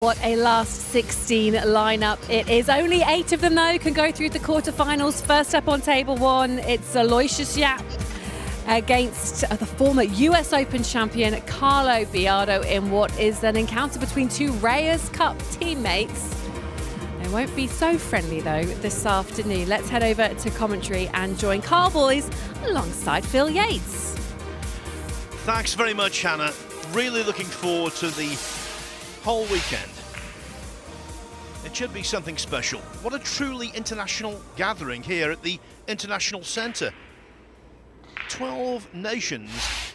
What a last 16 lineup it is. Only 8 of them, though, can go through the quarterfinals. First up on table 1, it's Aloysius Yapp against the former US Open champion Carlo Biado in what is an encounter between two Reyes Cup teammates. They won't be so friendly, though, this afternoon. Let's head over to commentary and join Carl Boys alongside Phil Yates. Thanks very much, Hannah. Really looking forward to the whole weekend. It should be something special. What a truly international gathering here at the International Centre. 12 nations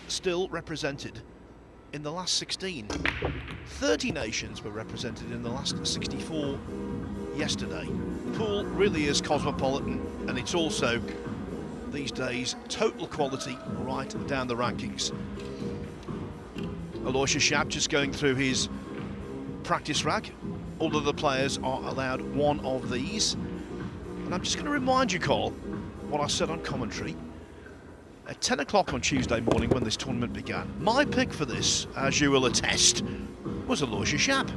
still represented in the last 16. 30 nations were represented in the last 64 yesterday. The pool really is cosmopolitan, and it's also, these days, total quality right down the rankings. Aloysius Yapp just going through his practice rack. All of the players are allowed one of these. And I'm just going to remind you, Carl, what I said on commentary. At 10 o'clock on Tuesday morning when this tournament began, my pick for this, as you will attest, was Aloysius Yapp.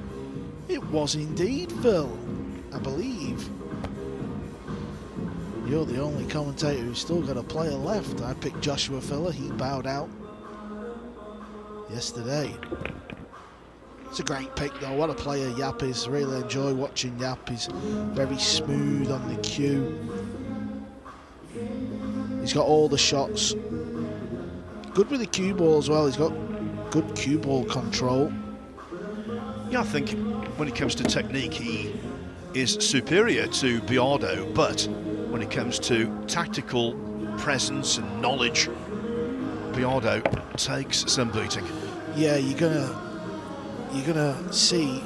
It was indeed, Phil. I believe you're the only commentator who's still got a player left. I picked Joshua Filler. He bowed out yesterday. It's a great pick, though. What a player Yapp is. Really enjoy watching Yapp. He's very smooth on the cue. He's got all the shots. Good with the cue ball as well. He's got good cue ball control. Yeah, I think when it comes to technique, he is superior to Biado, but when it comes to tactical presence and knowledge, Biado takes some beating. Yeah, you're gonna see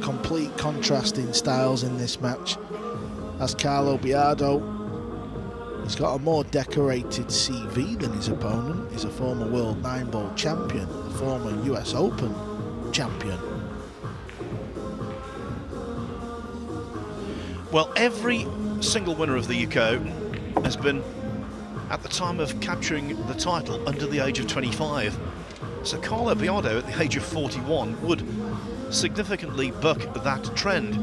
complete contrast in styles in this match. As Carlo Biado, he's got a more decorated CV than his opponent. He's a former World 9-Ball champion, a former US Open champion. Well, every single winner of the UK Open has been, at the time of capturing the title, under the age of 25. So Carlo Biado, at the age of 41, would significantly buck that trend.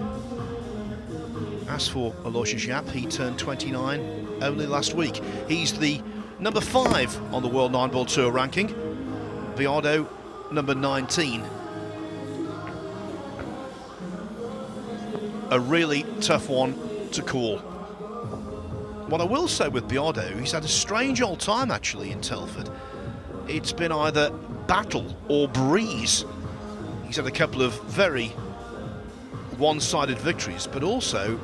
As for Aloysius Yapp, he turned 29 only last week. He's the number 5 on the World 9-Ball Tour ranking. Biado, number 19. A really tough one to call. What I will say with Biado, he's had a strange old time actually in Telford. It's been either battle or breeze. He's had a couple of very one-sided victories, but also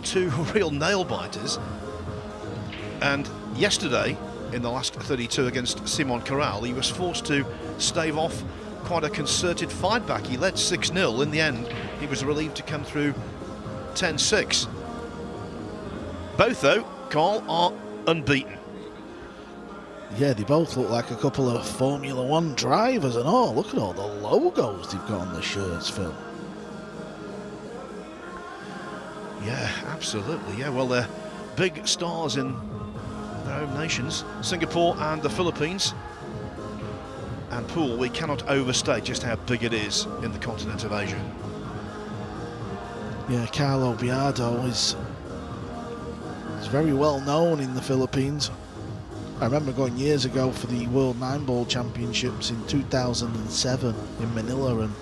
2 real nail-biters. And yesterday, in the last 32 against Simon Corral, he was forced to stave off quite a concerted fight back. He led 6-0. In the end, he was relieved to come through 10-6. Both, though, Carl, are unbeaten. Yeah, they both look like a couple of Formula One drivers and all. Look at all the logos they've got on the shirts, Phil. Yeah, absolutely. Yeah, well, they're big stars in their own nations, Singapore and the Philippines. And pool, we cannot overstate just how big it is in the continent of Asia. Yeah, Carlo Biado is very well known in the Philippines. I remember going years ago for the World 9-Ball Championships in 2007 in Manila, and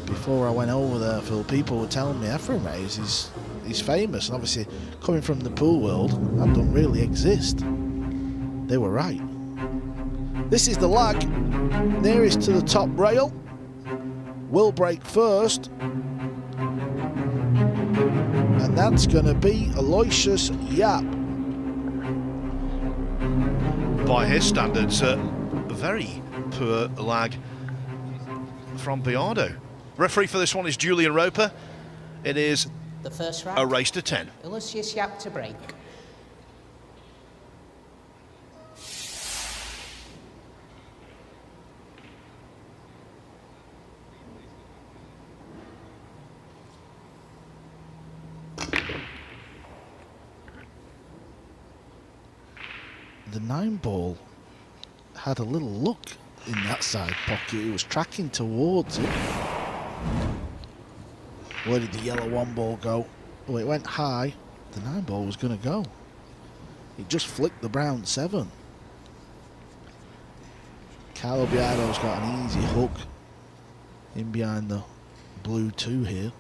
before I went over there, Phil, people were telling me Ephraim Reyes is famous, and obviously coming from the pool world, that don't really exist. They were right. This is the lag, nearest to the top rail. Will break first, and that's going to be Aloysius Yapp. By his standards, a very poor lag from Biado. Referee for this one is Julian Roper. It is the first round, a race to 10. Aloysius Yapp to break. The 9-ball had a little look in that side pocket. It was tracking towards it. Where did the yellow 1 ball go? Oh, it went high. The 9 ball was going to go. It just flicked the brown 7. Carlo Biado's got an easy hook in behind the blue 2 here.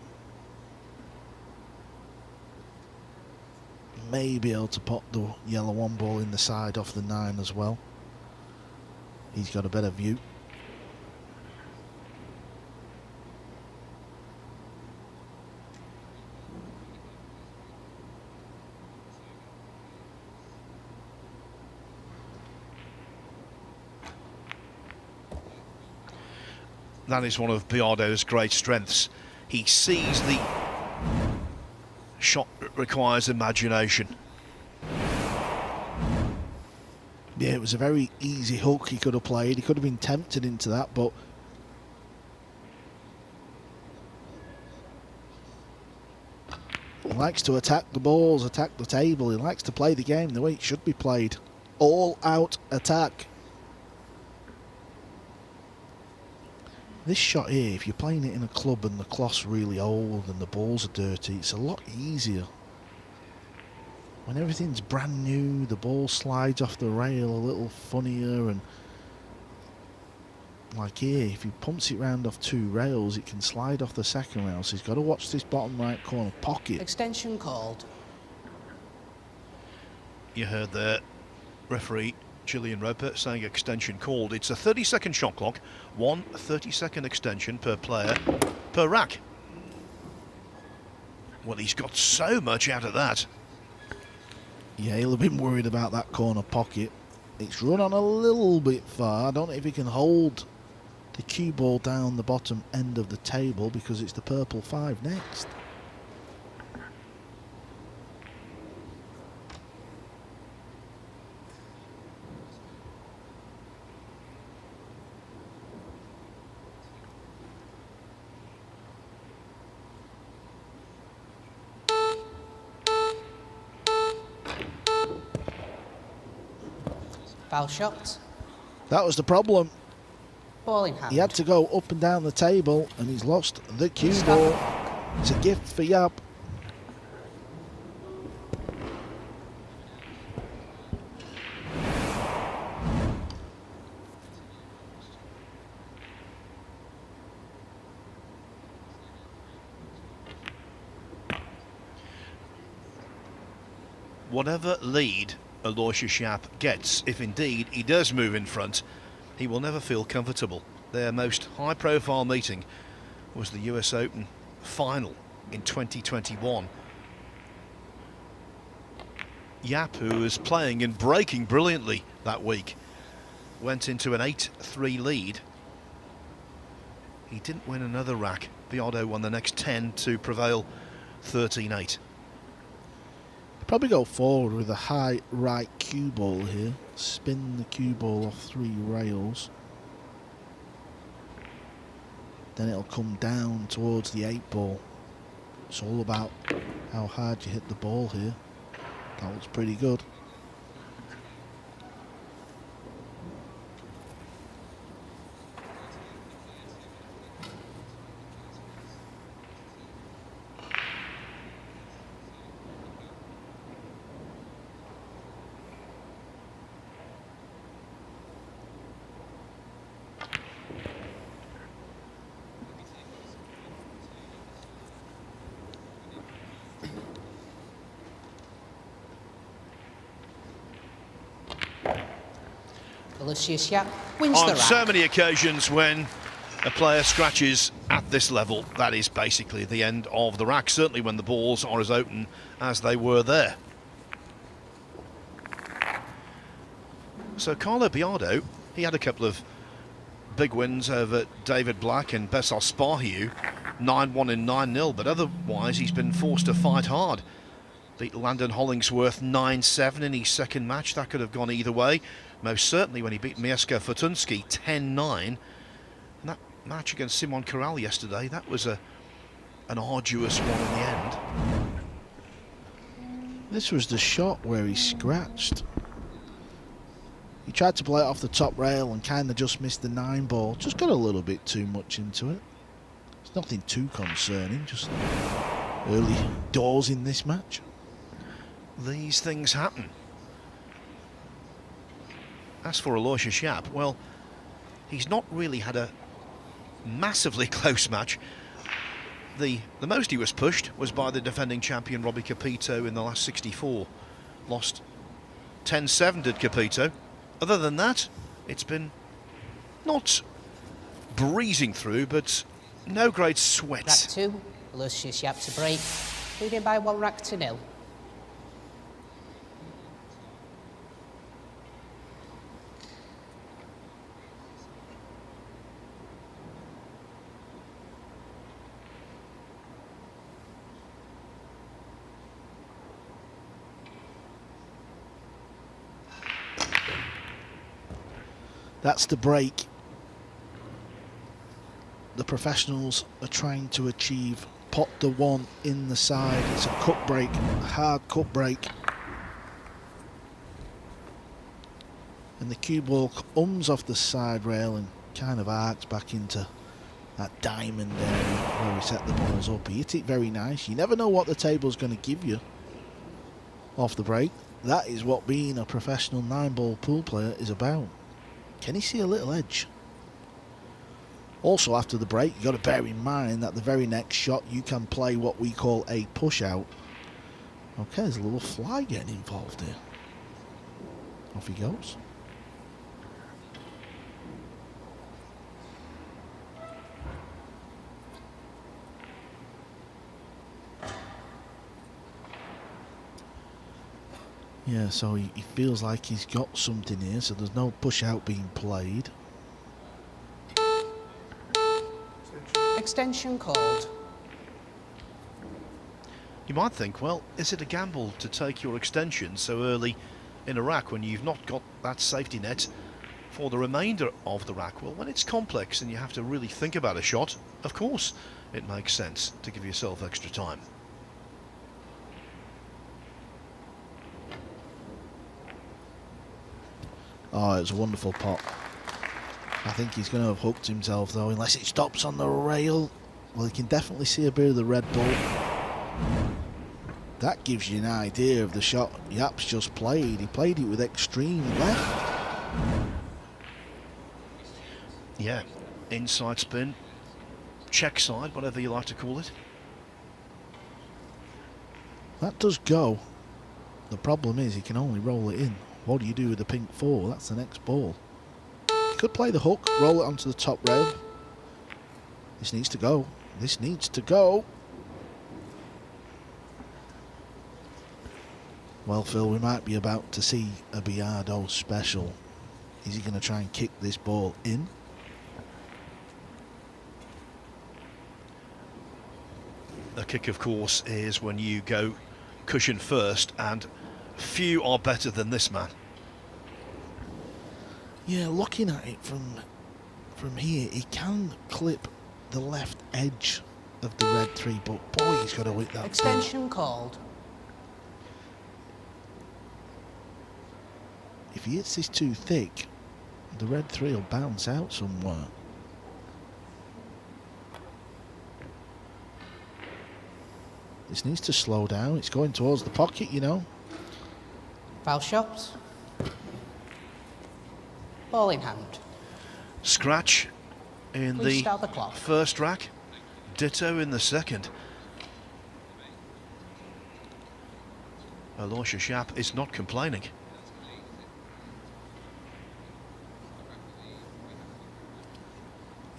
May be able to pop the yellow 1 ball in the side off the 9 as well. He's got a better view. That is one of Biado's great strengths. He sees the shot that requires imagination. Yeah, it was a very easy hook he could have played. He could have been tempted into that, but he likes to attack the balls, attack the table. He likes to play the game the way it should be played. All out attack. This shot here, if you're playing it in a club and the cloth's really old and the balls are dirty, it's a lot easier. When everything's brand new, the ball slides off the rail a little funnier, and like here, if he pumps it round off 2 rails, it can slide off the second rail, so he's got to watch this bottom right corner pocket. Extension called. You heard the referee Gillian Roper saying extension called. It's a 30-second shot clock, 1 30-second extension per player per rack. Well, he's got so much out of that. Yeah, he'll have been worried about that corner pocket. It's run on a little bit far. I don't know if he can hold the cue ball down the bottom end of the table because it's the purple 5 next. Foul shot. That was the problem. Ball in hand. He had to go up and down the table, and he's lost the cue ball. It's a gift for Yapp. Whatever lead Aloysius Yapp gets, if indeed he does move in front, he will never feel comfortable. Their most high-profile meeting was the US Open final in 2021. Yapp, who was playing and breaking brilliantly that week, went into an 8-3 lead. He didn't win another rack. Biado won the next 10 to prevail 13-8. Probably go forward with a high right cue ball here. Spin the cue ball off 3 rails. Then it'll come down towards the 8 ball. It's all about how hard you hit the ball here. That looks pretty good. Aloysius Yapp wins the On rack. so many occasions when a player scratches at this level, that is basically the end of the rack, certainly when the balls are as open as they were there. So Carlo Biado, he had a couple of big wins over David Black and Bessos Sparhiu, 9-1 and 9-0, but otherwise he's been forced to fight hard. Beat Landon Hollingsworth 9-7 in his second match. That could have gone either way. Most certainly when he beat Mieszko Fortunski 10-9. And that match against Simon Corral yesterday, that was an arduous one in the end. This was the shot where he scratched. He tried to play it off the top rail and kind of just missed the 9 ball. Just got a little bit too much into it. It's nothing too concerning, just early doors in this match. These things happen. As for Aloysius Yapp, well, he's not really had a massively close match. The most he was pushed was by the defending champion Robbie Capito in the last 64. Lost 10-7 did Capito. Other than that, it's been not breezing through, but no great sweat. Rack 2, Aloysius Yapp to break, leading by 1 rack to 0. That's the break the professionals are trying to achieve. Pot the 1 in the side. It's a cut break, a hard cut break. And the cue ball comes off the side rail and kind of arcs back into that diamond area where we set the balls up. He hit it very nice. You never know what the table's going to give you off the break. That is what being a professional 9-ball pool player is about. Can he see a little edge? Also, after the break, you've got to bear in mind that the very next shot you can play what we call a push out. Okay, there's a little fly getting involved here. Off he goes. Yeah, so he feels like he's got something here, so there's no push out being played. Extension called. You might think, well, is it a gamble to take your extension so early in a rack when you've not got that safety net for the remainder of the rack? Well, when it's complex and you have to really think about a shot, of course it makes sense to give yourself extra time. Oh, it was a wonderful pot. I think he's going to have hooked himself though, unless it stops on the rail. Well, you can definitely see a bit of the red ball. That gives you an idea of the shot Yapp's just played. He played it with extreme left. Yeah, inside spin, check side, whatever you like to call it. That does go. The problem is he can only roll it in. What do you do with the pink 4? That's the next ball. You could play the hook, roll it onto the top rail. This needs to go. This needs to go. Well, Phil, we might be about to see a Biado special. Is he going to try and kick this ball in? A kick, of course, is when you go cushion first, and few are better than this man. Yeah, looking at it from here, he can clip the left edge of the red 3, but boy, he's got to hit that. Extension called. If he hits this too thick, the red 3 will bounce out somewhere. This needs to slow down. It's going towards the pocket, you know. Foul shot. Ball in hand. Scratch in Please the start the clock. first rack, ditto in the second. Aloysius Yapp is not complaining.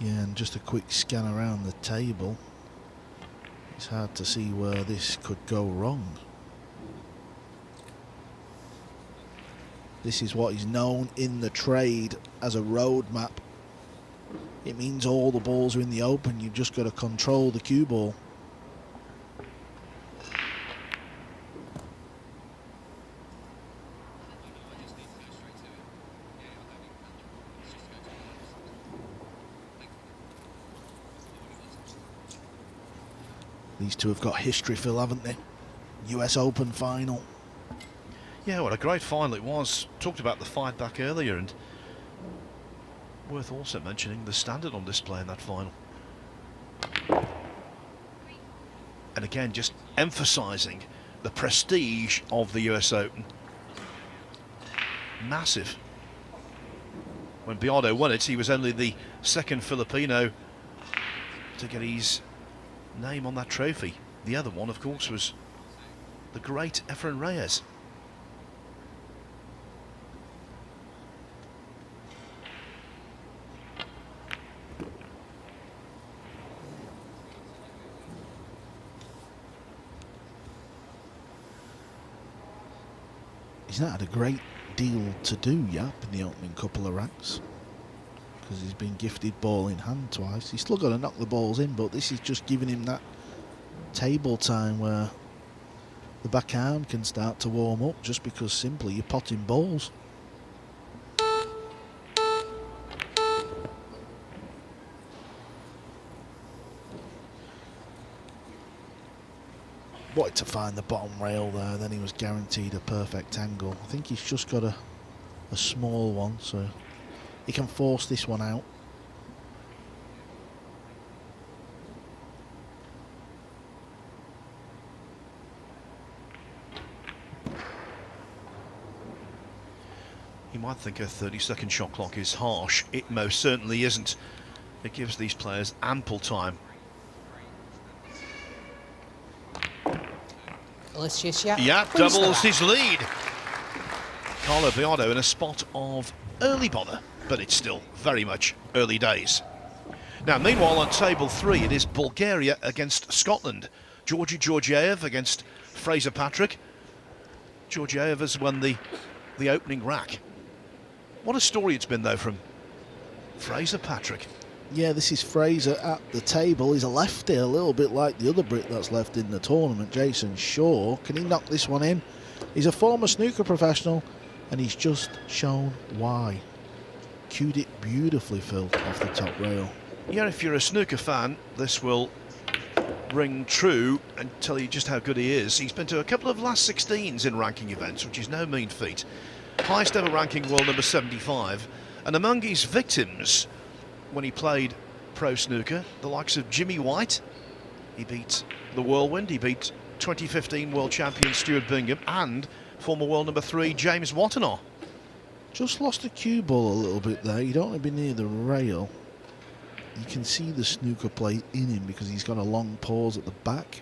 Yeah, and just a quick scan around the table. It's hard to see where this could go wrong. This is what is known in the trade as a road map. It means all the balls are in the open. You've just got to control the cue ball. These two have got history, Phil, haven't they? US Open final. Yeah, what a great final it was. Talked about the fight back earlier, and worth also mentioning the standard on display in that final. And again, just emphasising the prestige of the US Open. Massive. When Biado won it, he was only the second Filipino to get his name on that trophy. The other one, of course, was the great Efren Reyes. He's not had a great deal to do, Yapp, in the opening couple of racks, because he's been gifted ball in hand twice. He's still got to knock the balls in, but this is just giving him that table time where the backhand can start to warm up, just because simply you're potting balls. Wanted to find the bottom rail there, then he was guaranteed a perfect angle. I think he's just got a small one, so he can force this one out. You might think a 30-second shot clock is harsh. It most certainly isn't. It gives these players ample time. Aloysius, Yapp. Yapp doubles his lead. Carlo Biado in a spot of early bother, but it's still very much early days. Now, meanwhile, on table 3, it is Bulgaria against Scotland. Georgi Georgiev against Fraser Patrick. Georgiev has won the opening rack. What a story it's been, though, from Fraser Patrick. Yeah, this is Fraser at the table. He's a lefty, a little bit like the other Brit that's left in the tournament, Jason Shaw. Can he knock this one in? He's a former snooker professional, and he's just shown why. Cued it beautifully, Phil, off the top rail. Yeah, if you're a snooker fan, this will ring true and tell you just how good he is. He's been to a couple of last 16s in ranking events, which is no mean feat. Highest ever ranking, world number 75. And among his victims, when he played pro snooker, the likes of Jimmy White. He beat the Whirlwind, he beat 2015 world champion Stuart Bingham and former world number 3 James Watanabe. Just lost the cue ball a little bit there. You don't want to be near the rail. You can see the snooker play in him because he's got a long pause at the back.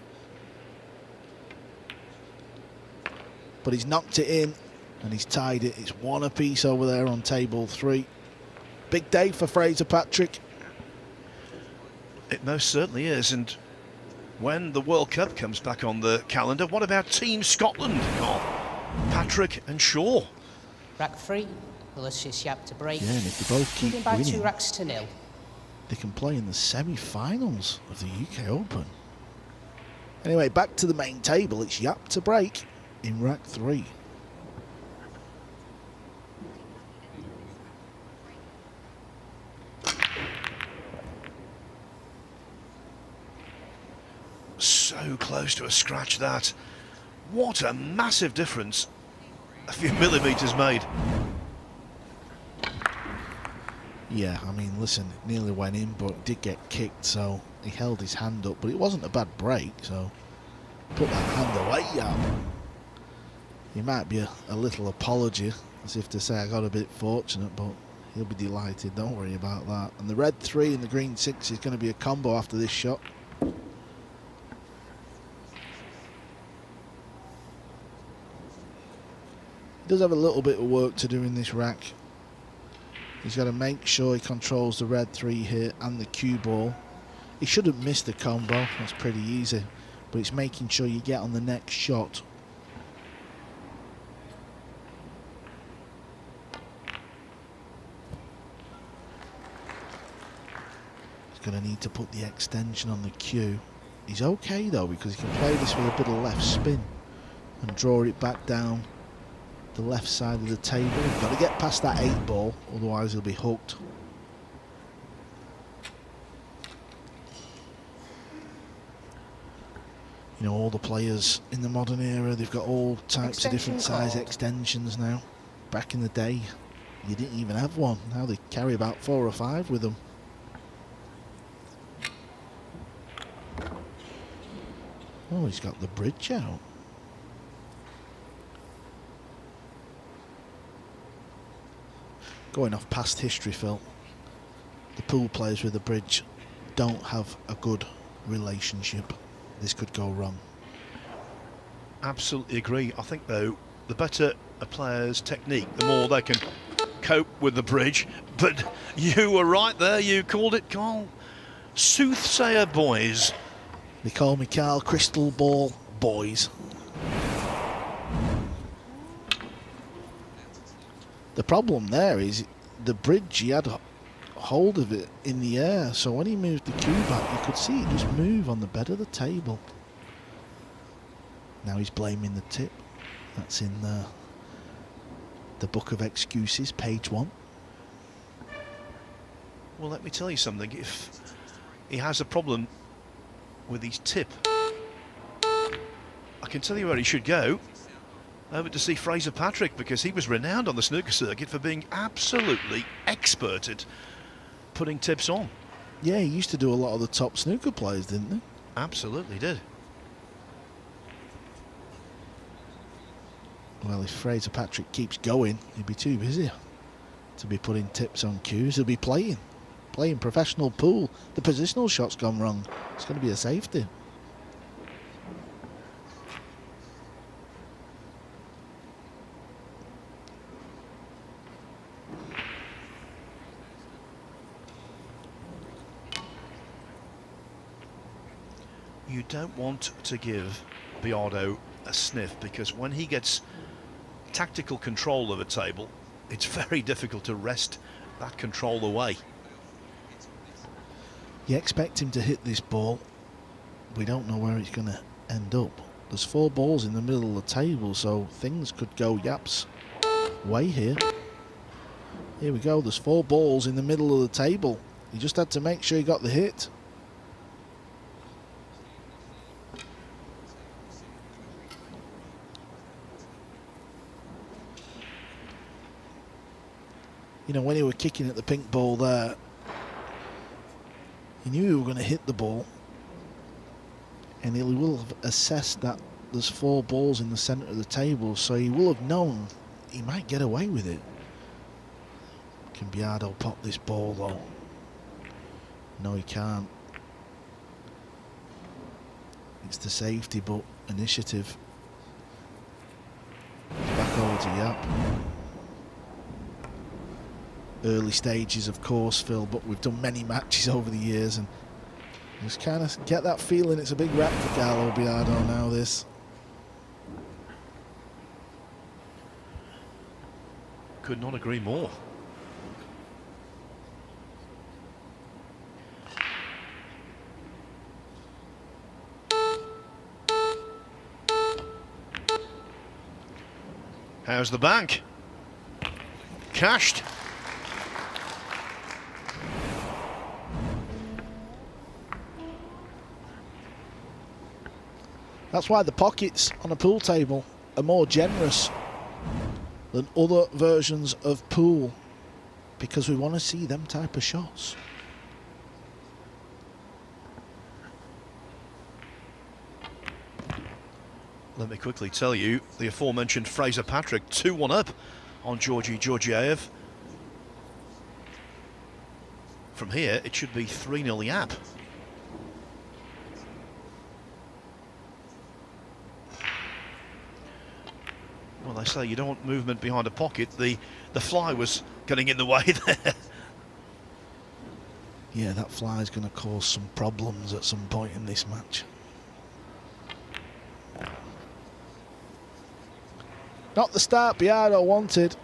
But he's knocked it in and he's tied it. It's one apiece over there on table 3. Big day for Fraser Patrick. It most certainly is, and when the World Cup comes back on the calendar, what about Team Scotland, Carl? Patrick and Shaw. Rack 3, Aloysius, Yapp to break. Yeah, and if they both keep Leading by 2 winning, racks to 0. they can play in the semi-finals of the UK Open. Anyway, back to the main table. It's Yapp to break in rack 3. So close to a scratch that. What a massive difference a few millimetres made. Yeah, I mean, listen, it nearly went in, but it did get kicked, so he held his hand up. But it wasn't a bad break, so put that hand away, Yapp. He might be a little apology, as if to say I got a bit fortunate, but he'll be delighted, don't worry about that. And the red 3 and the green 6 is going to be a combo after this shot. He does have a little bit of work to do in this rack. He's got to make sure he controls the red 3 here and the cue ball. He shouldn't miss the combo, that's pretty easy, but it's making sure you get on the next shot. He's going to need to put the extension on the cue. He's okay though, because he can play this with a bit of left spin and draw it back down the left side of the table. He's got to get past that 8 ball, otherwise he'll be hooked. You know, all the players in the modern era, they've got all types of different size extensions now. Back in the day, you didn't even have one. Now they carry about 4 or 5 with them. Oh, he's got the bridge out. Going off past history, Phil, the pool players with the bridge don't have a good relationship. This could go wrong. Absolutely agree. I think, though, the better a player's technique, the more they can cope with the bridge. But you were right there. You called it, Carl. Soothsayer boys. They call me Carl Crystal Ball Boys. The problem there is the bridge, he had hold of it in the air, so when he moved the cue back, you could see it just move on the bed of the table. Now he's blaming the tip. That's in the book of excuses, page 1. Well, let me tell you something. If he has a problem with his tip, I can tell you where he should go. Over to see Fraser Patrick, because he was renowned on the snooker circuit for being absolutely expert at putting tips on. Yeah, he used to do a lot of the top snooker players, didn't he? Absolutely did. Well, if Fraser Patrick keeps going, he'd be too busy to be putting tips on cues. He'll be playing professional pool. The positional shot's gone wrong. It's going to be a safety. You don't want to give Biado a sniff, because when he gets tactical control of a table, it's very difficult to wrest that control away. You expect him to hit this ball. We don't know where it's going to end up. There's 4 balls in the middle of the table, so things could go Yapp's way here. Here we go. There's 4 balls in the middle of the table. He just had to make sure he got the hit. You know, when he were kicking at the pink ball there, he knew he were going to hit the ball, and he will have assessed that there's 4 balls in the centre of the table, so he will have known he might get away with it. Can Biado pop this ball though? No, he can't. It's the safety, but initiative. Back over to Yapp. Early stages, of course, Phil, but we've done many matches over the years, and just kind of get that feeling it's a big rap for Carlo Biado now, this. Could not agree more. How's the bank? Cashed. That's why the pockets on a pool table are more generous than other versions of pool, because we want to see them type of shots. Let me quickly tell you, the aforementioned Fraser Patrick 2-1 up on Georgi Georgiev. From here, it should be 3-0 Yapp. Well, they say you don't want movement behind a pocket. The fly was getting in the way there. Yeah, that fly is going to cause some problems at some point in this match. Not the start Biado wanted.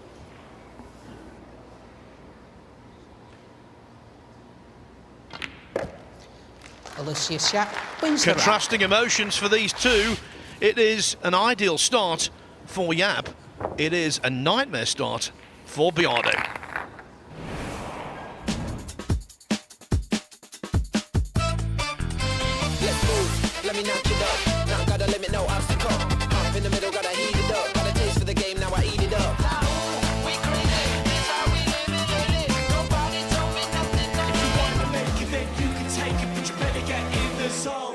Aloysius Yapp wins the round. Contrasting emotions for these two. It is an ideal start for Yapp. It is a nightmare start for Biado. Let's move, let me knock it up. Not got a limit, no obstacle. Up in the middle, gotta heat it up. Got a taste for the game, now I eat it up. We crazy, it's how we live it. Nobody told me nothing. If you wanna make it, then you can take it, but you better get in the zone.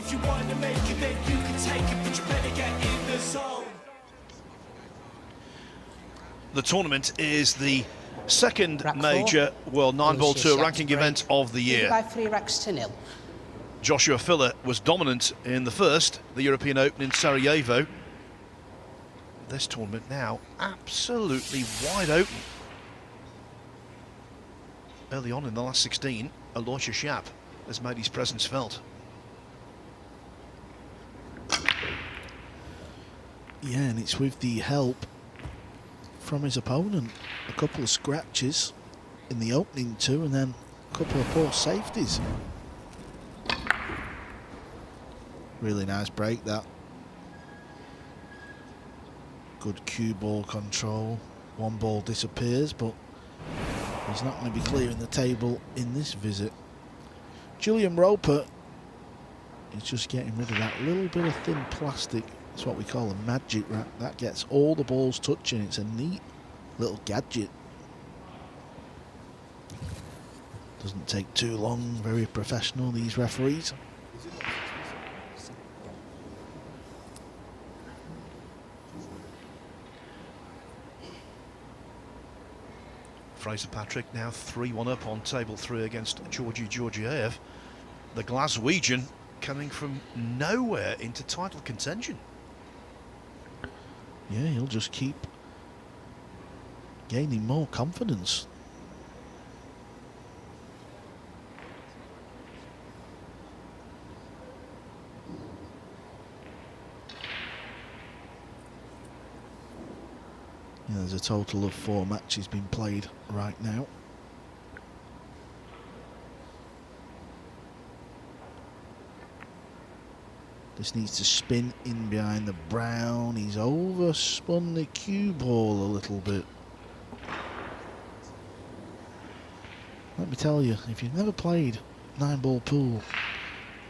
If you want to make it, then you can take it, but you better get in the zone. The tournament is the second Rack major World 9-Ball Aloysius Tour Yapp ranking to break. event of the Leading year. by 3 racks to 0. Joshua Filler was dominant in the first, the European Open in Sarajevo. This tournament now absolutely wide open. Early on in the last 16, Aloysius Yapp has made his presence felt. Yeah, and it's with the help from his opponent. A couple of scratches in the opening two, and then a couple of poor safeties. Really nice break, that. Good cue ball control. One ball disappears, but he's not going to be clearing the table in this visit. Julian Roper is just getting rid of that little bit of thin plastic. It's what we call a magic rack. That gets all the balls touching. It's a neat little gadget. Doesn't take too long. Very professional, these referees. Fraser Patrick now 3-1 up on table 3 against Georgi Georgiev. The Glaswegian coming from nowhere into title contention. Yeah, he'll just keep gaining more confidence. Yeah, there's a total of 4 matches being played right now. This needs to spin in behind the brown. He's overspun the cue ball a little bit. Let me tell you, if you've never played 9-ball pool,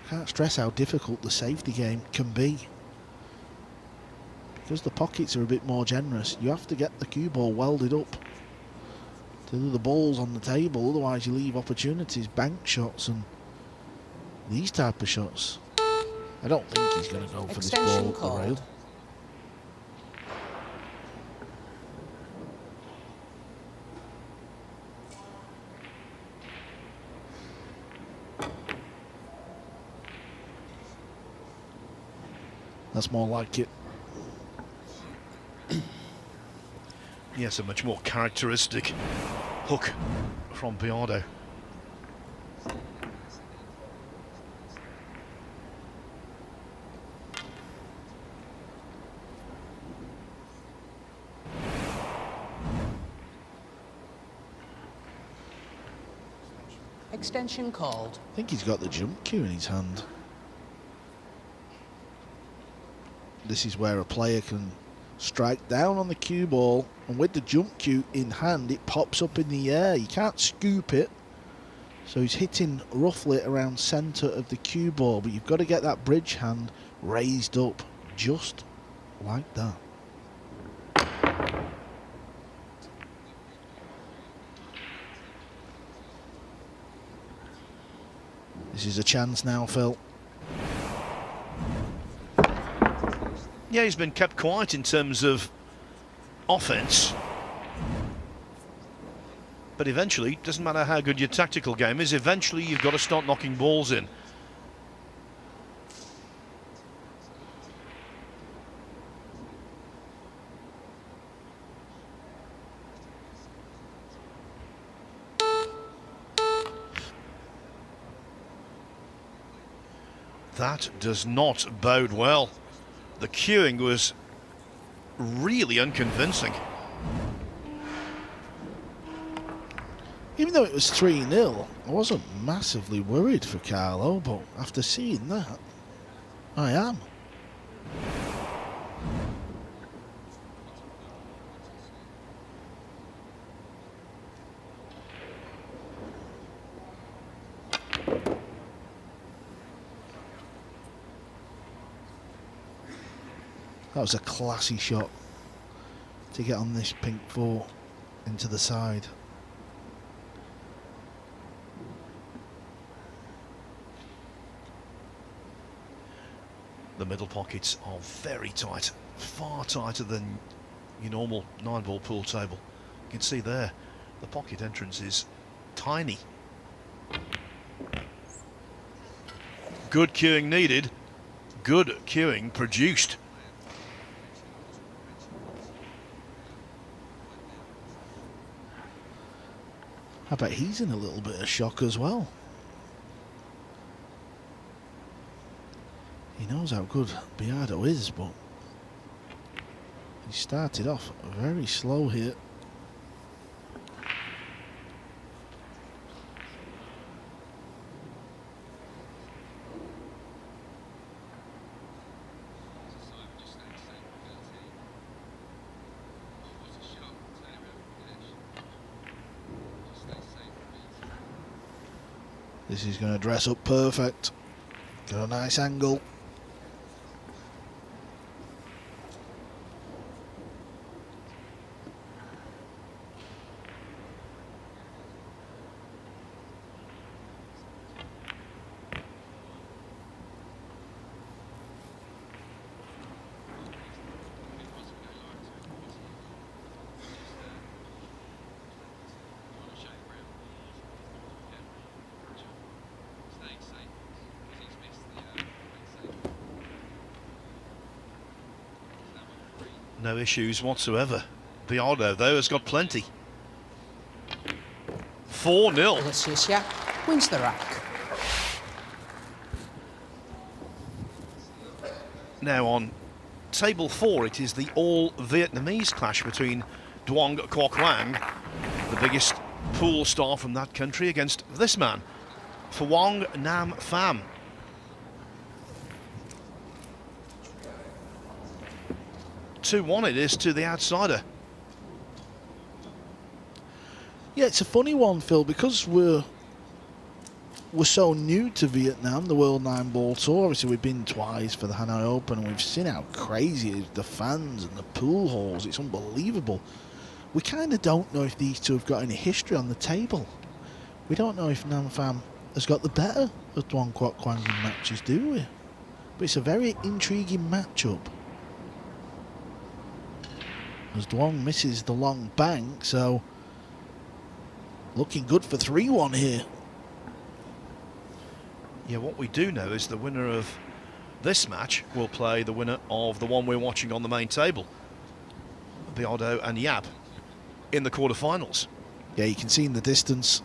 I can't stress how difficult the safety game can be. Because the pockets are a bit more generous, you have to get the cue ball welded up to the balls on the table, otherwise you leave opportunities, bank shots and these type of shots. I don't think he's going to go for this ball up the rail. That's more like it. Yes, a much more characteristic hook from Biado. Extension called. I think he's got the jump cue in his hand. This is where a player can strike down on the cue ball, and with the jump cue in hand, it pops up in the air. You can't scoop it, so he's hitting roughly around centre of the cue ball, but you've got to get that bridge hand raised up just like that. This is a chance now, Phil. Yeah, he's been kept quiet in terms of offense. But eventually, doesn't matter how good your tactical game is, eventually you've got to start knocking balls in. That does not bode well. The cueing was really unconvincing. Even though it was 3-0, I wasn't massively worried for Carlo, but after seeing that, I am. That was a classy shot to get on this pink 4 into the side. The middle pockets are very tight, far tighter than your normal 9-ball pool table. You can see there, the pocket entrance is tiny. Good cueing needed, good cueing produced. I bet he's in a little bit of shock as well. He knows how good Biado is, but he started off very slow here. This is going to dress up perfect. Got a nice angle. No issues whatsoever. Biado, though, has got plenty. 4-0. Aloysius Yapp wins the rack. Now on table 4, it is the all-Vietnamese clash between Duong Quoc Quang, the biggest pool star from that country, against this man, Phuong Nam Pham. Two-one it is to the outsider. Yeah, it's a funny one, Phil, because we're so new to Vietnam, the World 9-Ball Tour. Obviously, we've been twice for the Hanoi Open, and we've seen how crazy it is, the fans and the pool halls. It's unbelievable. We kind of don't know if these two have got any history on the table. We don't know if Nam Pham has got the better of Duong Quoc Quang in matches, do we? But it's a very intriguing matchup. As Duong misses the long bank, so looking good for 3-1 here. Yeah, what we do know is the winner of this match will play the winner of the one we're watching on the main table, Biado and Yapp, in the quarterfinals. Yeah, you can see in the distance,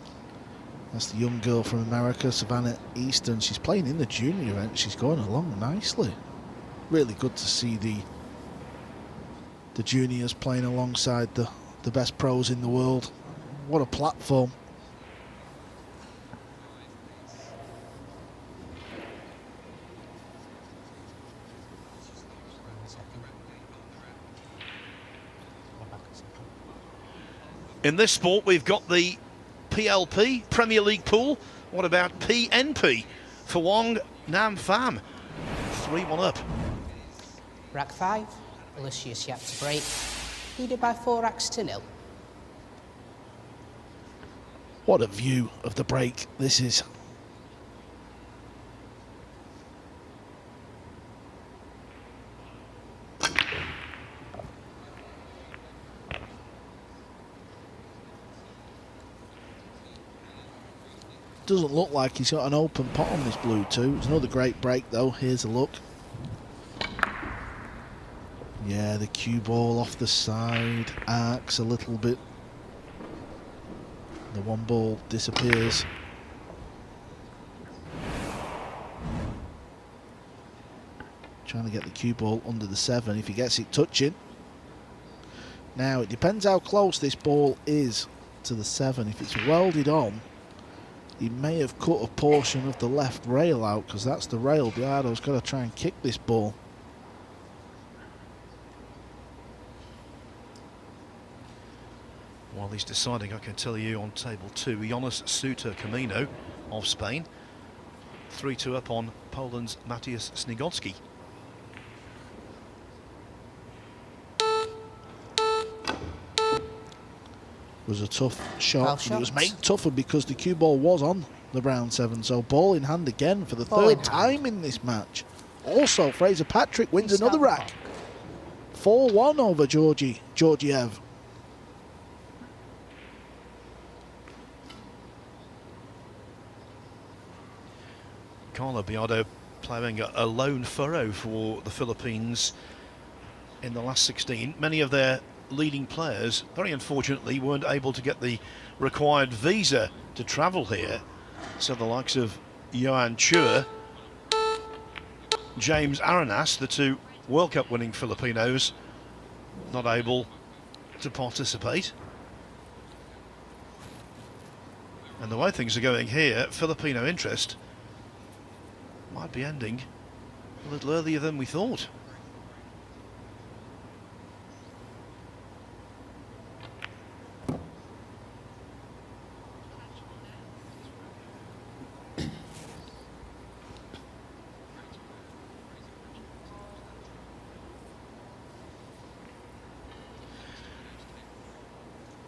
that's the young girl from America, Savannah Easton. She's playing in the junior event. She's going along nicely. Really good to see the juniors playing alongside the best pros in the world. What a platform. In this sport, we've got the PLP, Premier League pool. What about PNP? Phuong Nam Pham, 3-1 up. Rack 5, Aloysius Yapp to break, leaded by 4 racks to 0. What a view of the break this is. Doesn't look like he's got an open pot on this blue too. It's another great break though. Here's a look. Yeah, the cue ball off the side arcs a little bit. The one ball disappears. Trying to get the cue ball under the 7 if he gets it touching. Now it depends how close this ball is to the 7. If it's welded on, he may have cut a portion of the left rail out, because that's the rail Biado's got to try and kick this ball. While he's deciding, I can tell you on table 2, Jonas Suter Camino of Spain. 3-2 up on Poland's Matthias Snigocki. Was a tough shot. Well It was shot. made tougher because the cue ball was on the brown 7. So ball in hand again for the Ball third in hand. time in this match. Also, Fraser Patrick wins Restart another the rack. clock. 4-1 over Georgiev. Carlo Biado ploughing a lone furrow for the Philippines in the last 16. Many of their leading players, very unfortunately, weren't able to get the required visa to travel here. So the likes of Johan Chua, James Arenas, the two World Cup winning Filipinos, not able to participate. And the way things are going here, Filipino interest might be ending a little earlier than we thought.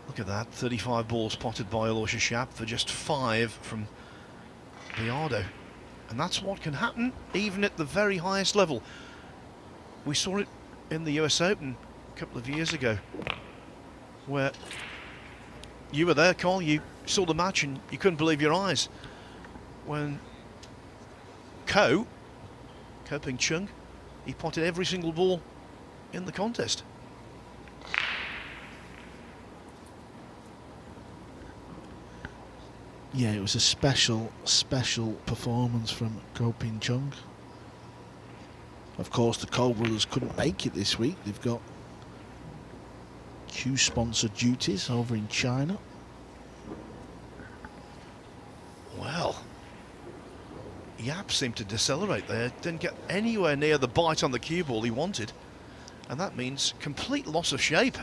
Look at that, 35 balls potted by Aloysius Yapp for just 5 from Biado. And that's what can happen even at the very highest level. We saw it in the US Open a couple of years ago, where you were there, Carl, you saw the match and you couldn't believe your eyes when Ko Ping Chung, he potted every single ball in the contest. Yeah, it was a special performance from Ko Ping Chung. Of course, the Cole brothers couldn't make it this week. They've got Q-sponsored duties over in China. Well, Yapp seemed to decelerate there, didn't get anywhere near the bite on the cue ball he wanted, and that means complete loss of shape.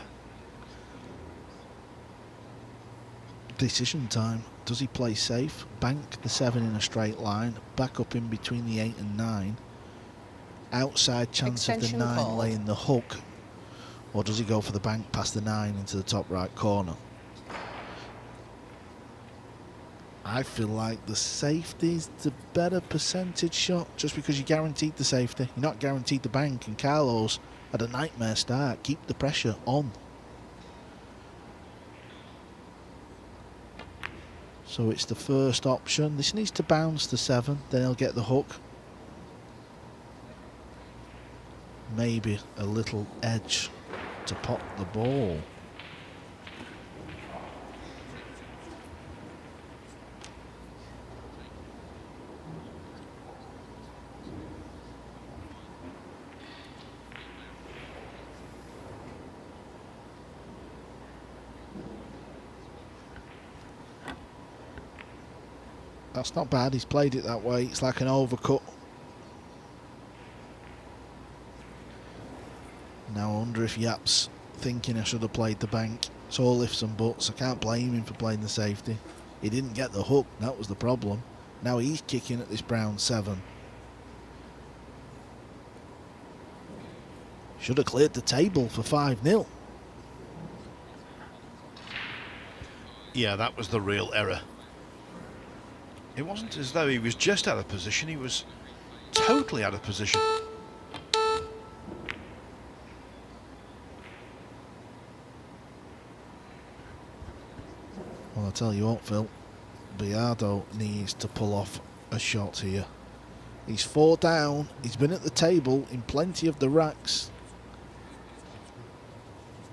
Decision time. Does he play safe? Bank the 7 in a straight line, back up in between the 8 and 9. Outside chance Extension of the 9 called. laying the hook. Or does he go for the bank past the 9 into the top right corner? I feel like the safety's the better percentage shot, just because you're guaranteed the safety. You're not guaranteed the bank, and Carlo's had a nightmare start. Keep the pressure on. So it's the first option. This needs to bounce the 7, then he'll get the hook. Maybe a little edge to pop the ball. That's not bad, he's played it that way. It's like an overcut. Now I wonder if Yapp's thinking I should have played the bank. It's all ifs and buts. I can't blame him for playing the safety. He didn't get the hook, that was the problem. Now he's kicking at this brown 7. Should have cleared the table for 5-0. Yeah, that was the real error. It wasn't as though he was just out of position, he was totally out of position. Well, I'll tell you what, Phil. Biado needs to pull off a shot here. He's 4 down. He's been at the table in plenty of the racks.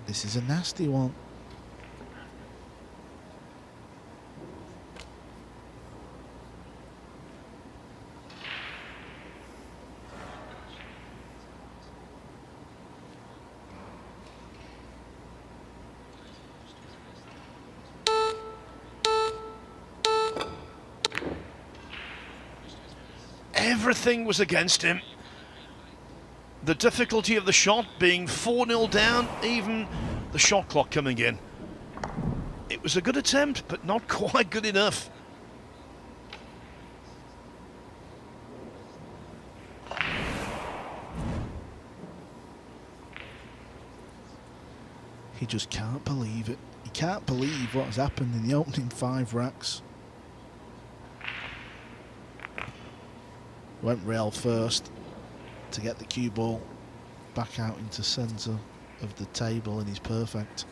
This is a nasty one. Everything was against him. The difficulty of the shot being 4-0 down, even the shot clock coming in. It was a good attempt, but not quite good enough. He just can't believe it. He can't believe what has happened in the opening 5 racks. Went rail first. to get the cue ball back out into centre of the table, and he's perfect.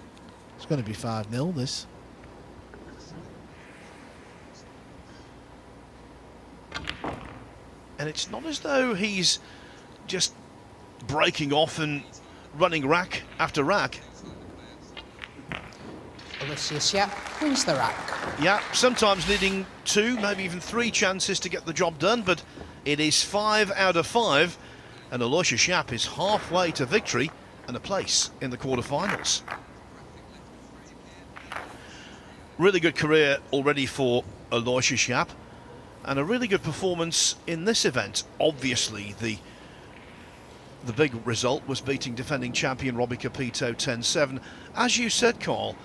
It's going to be 5-0 this. And it's not as though he's just breaking off and running rack after rack. Aloysius Yapp wins the rack. Yeah, sometimes needing 2, maybe even 3 chances to get the job done, but it is 5 out of 5, and Aloysius Yapp is halfway to victory and a place in the quarterfinals. Really good career already for Aloysius Yapp, and a really good performance in this event. Obviously, the big result was beating defending champion Robbie Capito 10-7. As you said, Carl,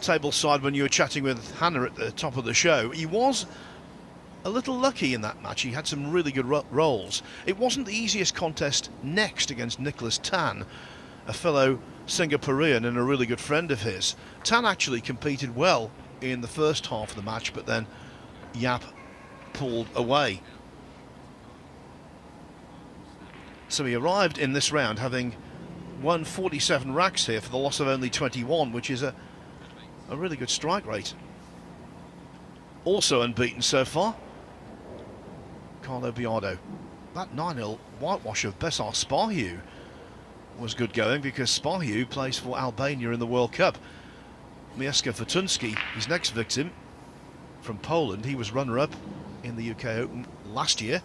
tableside when you were chatting with Hannah at the top of the show, he was a little lucky in that match. He had some really good rolls. It wasn't the easiest contest next against Nicholas Tan, a fellow Singaporean and a really good friend of his. Tan actually competed well in the first half of the match, but then Yapp pulled away. So he arrived in this round having won 47 racks here for the loss of only 21, which is a really good strike rate. Also unbeaten so far, Carlo Biado. That 9-0 whitewash of Besar Spahiu was good going, because Spahiu plays for Albania in the World Cup. Mieszko Fortunski, his next victim, from Poland, he was runner-up in the UK Open last year.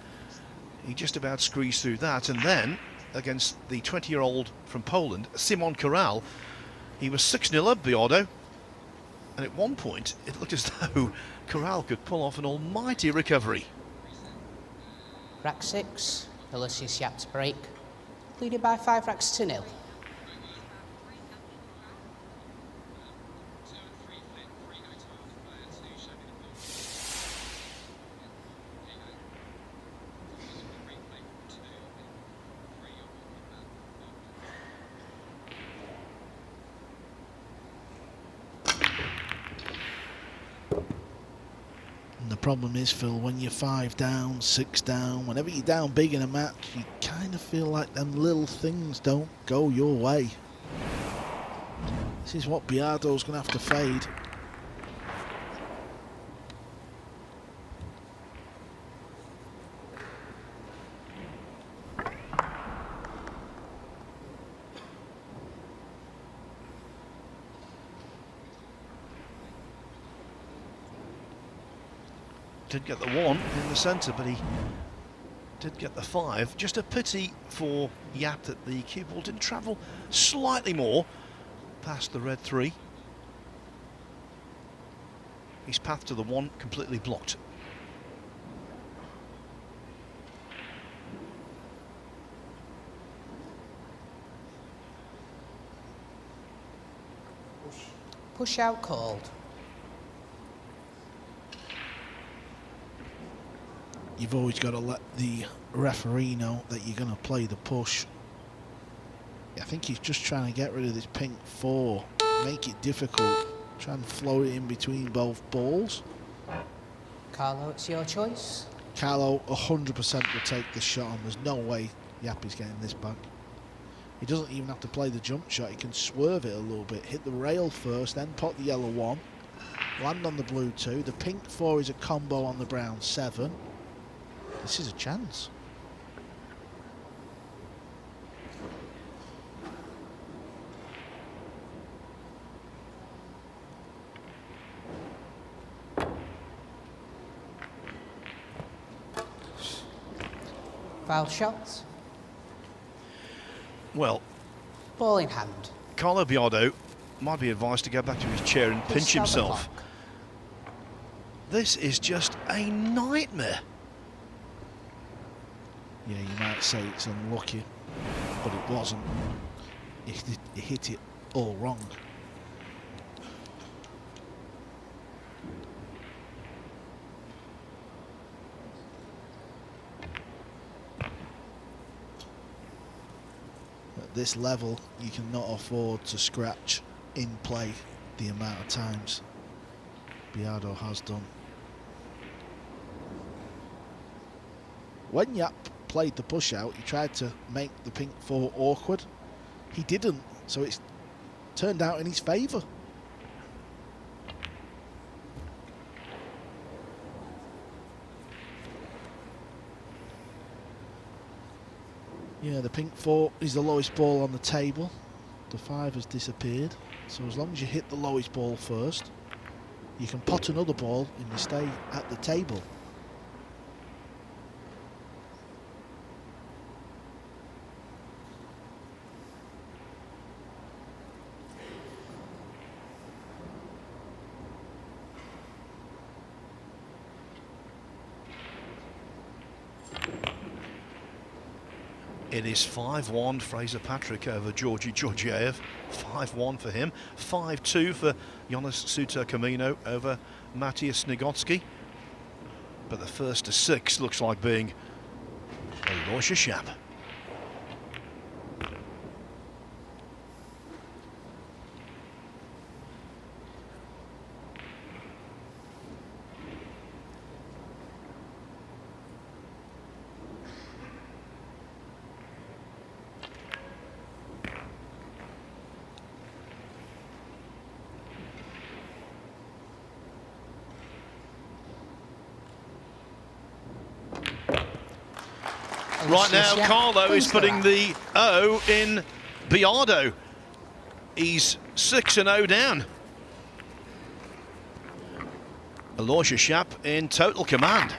He just about squeezed through that, and then against the 20-year-old from Poland, Simon Corral, he was 6-0 up Biado. And at one point, it looked as though Corral could pull off an almighty recovery. Rack 6, Aloysius Yapp to break, leading by 5 racks to 0. The problem is, Phil, when you're 5 down, 6 down, whenever you're down big in a match, you kind of feel like them little things don't go your way. This is what Biado's going to have to fade. Did get the 1 in the centre, but he did get the 5. Just a pity for Yapp that the cue ball didn't travel slightly more past the red 3. His path to the 1 completely blocked. Push out called. You've always got to let the referee know that you're going to play the push. I think he's just trying to get rid of this pink 4, make it difficult, try and float it in between both balls. Carlo, it's your choice. Carlo 100% will take this shot on. There's no way Yapp is getting this back. He doesn't even have to play the jump shot. He can swerve it a little bit, hit the rail first, then pot the yellow 1, land on the blue 2. The pink 4 is a combo on the brown 7. This is a chance. Foul shot. Well, Ball in hand. Carlo Biado might be advised to go back to his chair and pinch Start the himself. clock. This is just a nightmare. Yeah, you might say it's unlucky, but it wasn't. He hit it all wrong. At this level, you cannot afford to scratch in play the amount of times Biado has done. When Yapp played the push out. He tried to make the pink 4 awkward. He didn't, so it's turned out in his favour. Yeah, the pink 4 is the lowest ball on the table. The 5 has disappeared. So as long as you hit the lowest ball first, you can pot another ball and you stay at the table. It is 5-1 Fraser Patrick over Georgi Georgiev. 5-1 for him. 5-2 for Jonas Suter Camino over Matthias Snigotsky. But the first to 6 looks like being Aloysius Yapp. Right now, Carlo is putting the O in Biado. He's 6-0 down. Aloysius Yapp in total command.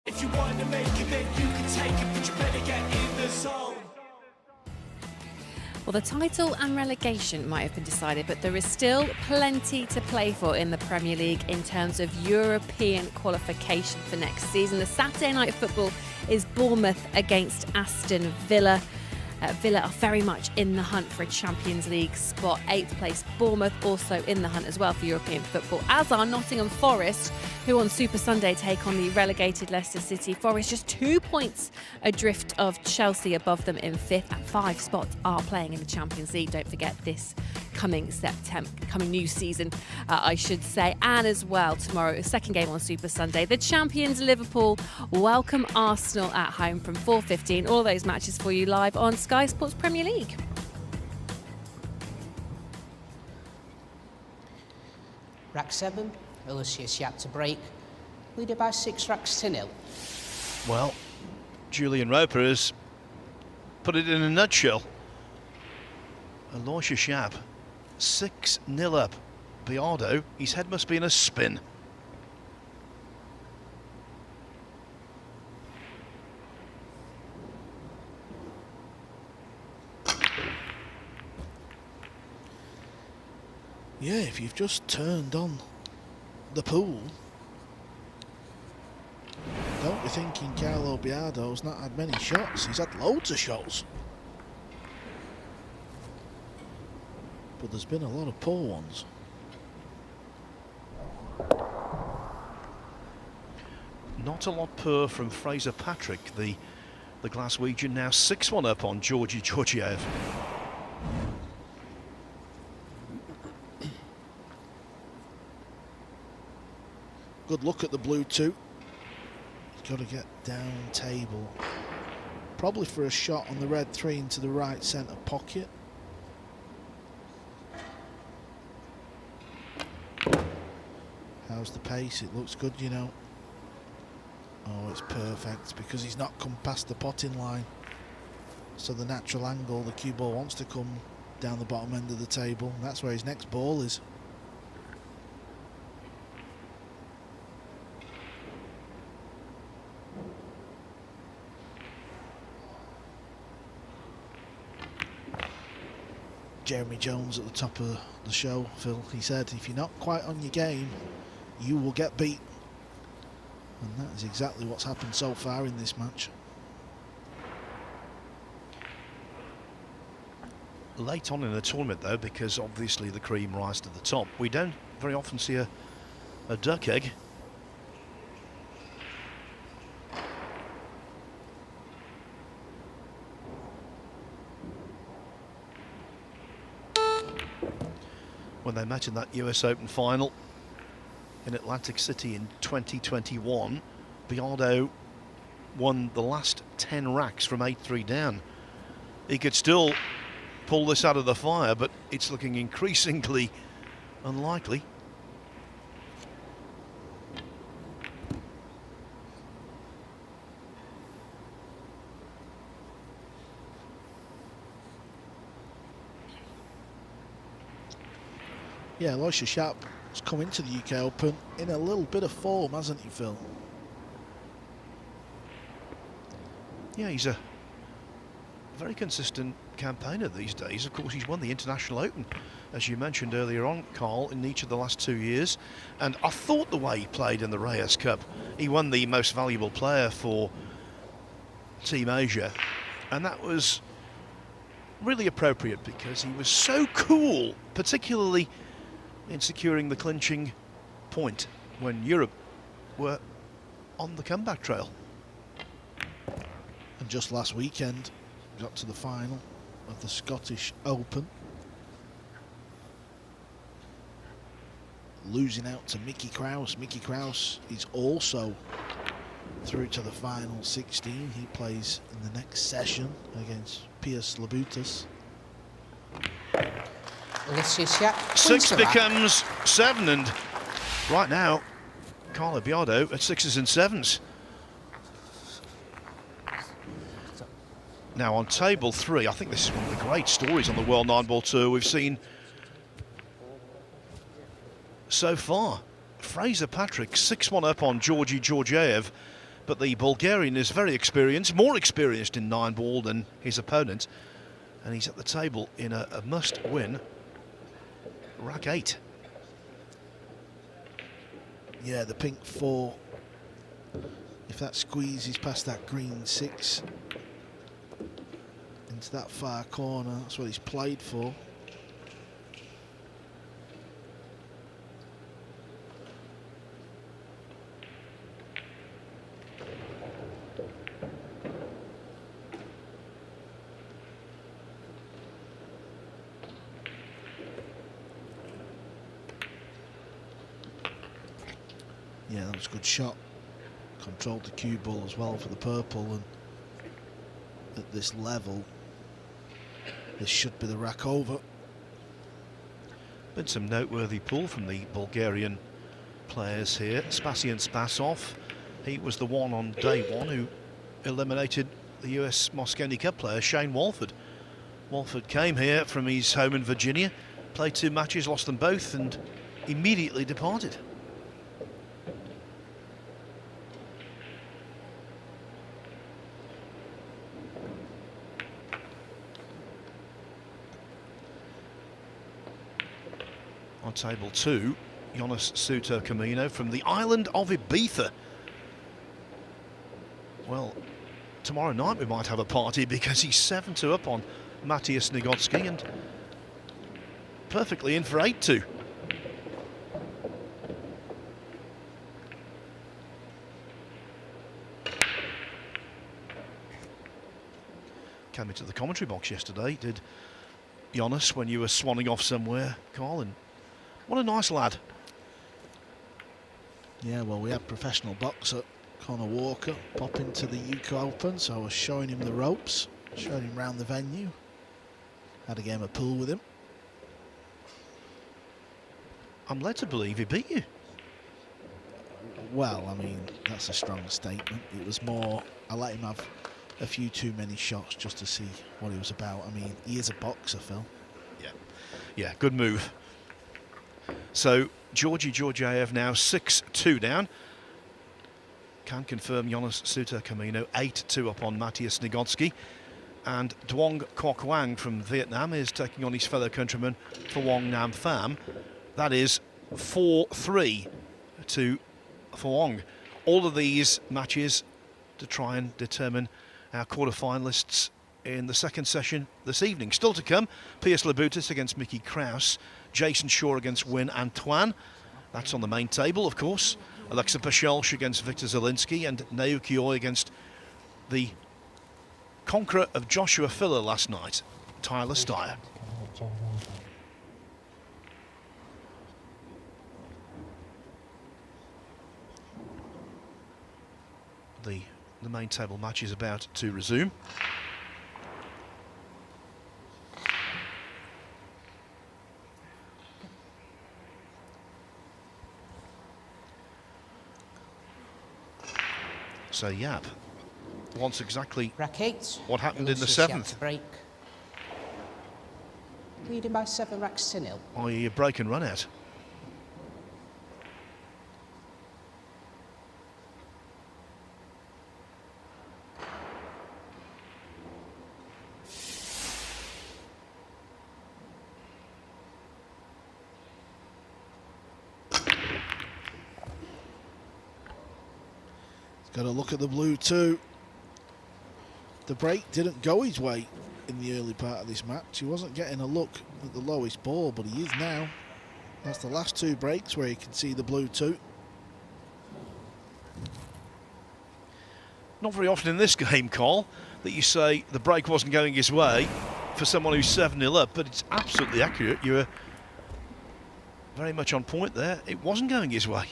If you want to make it, then you can take it, but you better get in the zone. Well, the title and relegation might have been decided, but there is still plenty to play for in the Premier League in terms of European qualification for next season. The Saturday night football is Bournemouth against Aston Villa. Villa are very much in the hunt for a Champions League spot. 8th place Bournemouth also in the hunt as well for European football, as are Nottingham Forest, who on Super Sunday take on the relegated Leicester City. Forest just 2 points adrift of Chelsea, above them in 5th, and 5 spots are playing in the Champions League. Don't forget this coming new season, I should say. And as well, tomorrow, second game on Super Sunday, the champions Liverpool welcome Arsenal at home from 4:15. All those matches for you live on Sky Sports Premier League. Rack 7, Aloysius Yapp to break, leading by 6 racks to nil. Well, Julian Roper has put it in a nutshell. Aloysius Yapp, 6-0 up. Biado, his head must be in a spin. Yeah, if you've just turned on the pool, don't be thinking Carlo Biado's not had many shots. He's had loads of shots, but there's been a lot of poor ones. Not a lot poor from Fraser Patrick, the Glaswegian, now 6-1 up on Georgi Georgiev. Good look at the blue two. He's got to get down table. Probably for a shot on the red 3 into the right centre pocket. How's the pace? It looks good, you know. Oh, it's perfect because he's not come past the potting line. So the natural angle, the cue ball wants to come down the bottom end of the table. That's where his next ball is. Jeremy Jones at the top of the show, Phil, he said, if you're not quite on your game, you will get beat. And that is exactly what's happened so far in this match. Late on in the tournament, though, because obviously the cream rise to the top, we don't very often see a duck egg. When they met in that US Open final in Atlantic City in 2021, Biado won the last 10 racks from 8-3 down. He could still pull this out of the fire, but it's looking increasingly unlikely. Yeah, Aloysius Yapp has come into the UK Open in a little bit of form, hasn't he, Phil? Yeah, he's a very consistent campaigner these days. Of course, he's won the International Open, as you mentioned earlier on, Carl, in each of the last 2 years. And I thought the way he played in the Reyes Cup, he won the most valuable player for Team Asia. And that was really appropriate because he was so cool, particularly in securing the clinching point when Europe were on the comeback trail. And just last weekend, got to the final of the Scottish Open, losing out to Mickey Krause. Mickey Krause is also through to the final 16. He plays in the next session against Piers Labutas. Aloysius Yapp. 6 becomes 7, and right now, Carlo Biado at 6s and 7s. Now on table 3, I think this is one of the great stories on the World 9-Ball Tour we've seen so far. Fraser Patrick 6-1 up on Georgi Georgiev, but the Bulgarian is very experienced, more experienced in 9-ball than his opponent, and he's at the table in a must-win rack 8. Yeah, the pink 4, if that squeezes past that green 6 in into that far corner. That's what he's played for. Yeah, that was a good shot. Controlled the cue ball as well for the purple, and at this level, this should be the rack over. Been some noteworthy pull from the Bulgarian players here. Spasian Spasov, he was the one on day one who eliminated the US Mosconi Cup player Shane Walford. Walford came here from his home in Virginia, played 2 matches, lost them both, and immediately departed. On table 2, Jonas Suter Camino from the island of Ibiza. Well, tomorrow night we might have a party because he's 7-2 up on Matthias Nigotsky and perfectly in for 8-2. Came into the commentary box yesterday, did Jonas, when you were swanning off somewhere, Carl, and what a nice lad. Yeah, well, we had professional boxer Conor Walker pop into the UK Open, so I was showing him the ropes, showing him around the venue. Had a game of pool with him. I'm led to believe he beat you. Well, I mean, that's a strong statement. It was more, I let him have a few too many shots just to see what he was about. I mean, he is a boxer, Phil. Yeah, good move. So, Georgi Georgiev now 6-2 down. Can confirm Jonas Suter Camino 8-2 up on Matthias Nigotsky. And Duong Quoc Wang from Vietnam is taking on his fellow countryman Phuong Nam Pham. That is 4-3 to Phuong. All of these matches to try and determine our quarter-finalists in the second session this evening. Still to come, Piers Labutis against Mickey Kraus, Jason Shaw against Win Antoine. That's on the main table, of course. Alexa Pachelch against Victor Zelinsky, and Naoki Oi against the conqueror of Joshua Filler last night, Tyler Steyer. The main table match is about to resume. So Yapp wants exactly Rack 8. what happened in the Aloysius Yapp 7th. to break. Leading by 7 racks to 0. i.e. a break and run out. Got to look at the blue too. The break didn't go his way in the early part of this match. He wasn't getting a look at the lowest ball, but he is now. That's the last 2 breaks where you can see the blue too. Not very often in this game, Carl, that you say the break wasn't going his way for someone who's 7-0 up, but it's absolutely accurate. You were very much on point there. It wasn't going his way.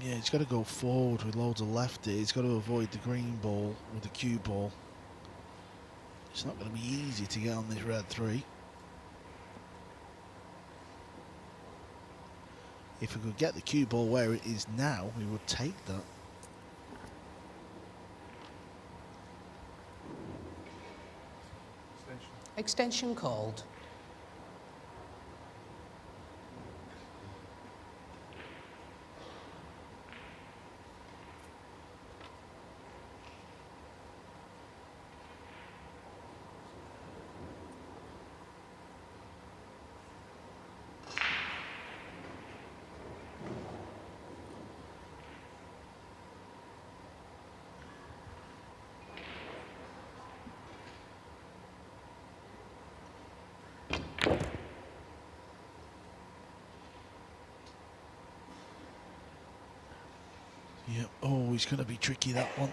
Yeah, he's got to go forward with loads of left here. He's got to avoid the green ball with the cue ball. It's not going to be easy to get on this red 3. If we could get the cue ball where it is now, we would take that. Extension called. Yeah. Oh, he's going to be tricky, that one.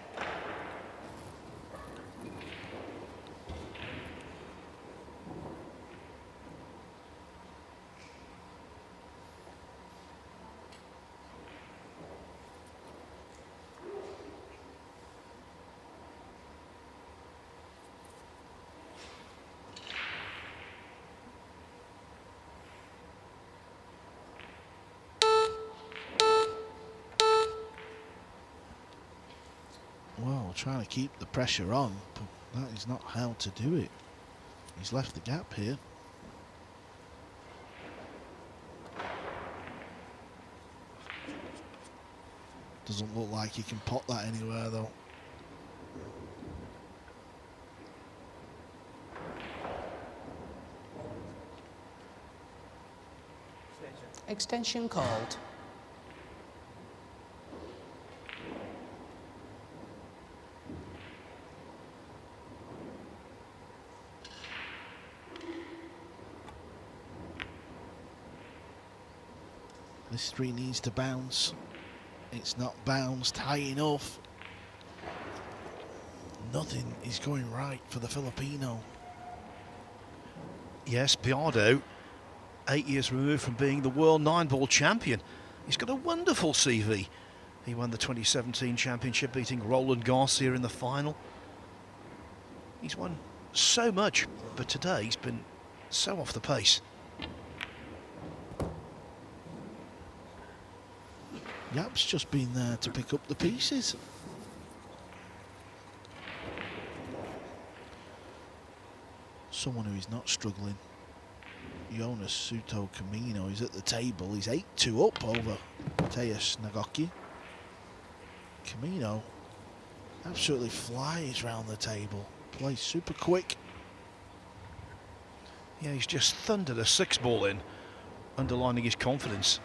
Well, trying to keep the pressure on, but that is not how to do it. He's left the gap here. Doesn't look like he can pot that anywhere, though. Extension called. This three needs to bounce. It's not bounced high enough. Nothing is going right for the Filipino. Yes, Biado, 8 years removed from being the world 9-ball champion. He's got a wonderful CV. He won the 2017 championship, beating Roland Garcia in the final. He's won so much, but today he's been so off the pace. Yapp's just been there to pick up the pieces. Someone who is not struggling. Jonas Suto Camino is at the table. He's 8-2 up over Mateus Nagoki. Camino absolutely flies round the table. Plays super quick. Yeah, he's just thundered a 6-ball in, underlining his confidence.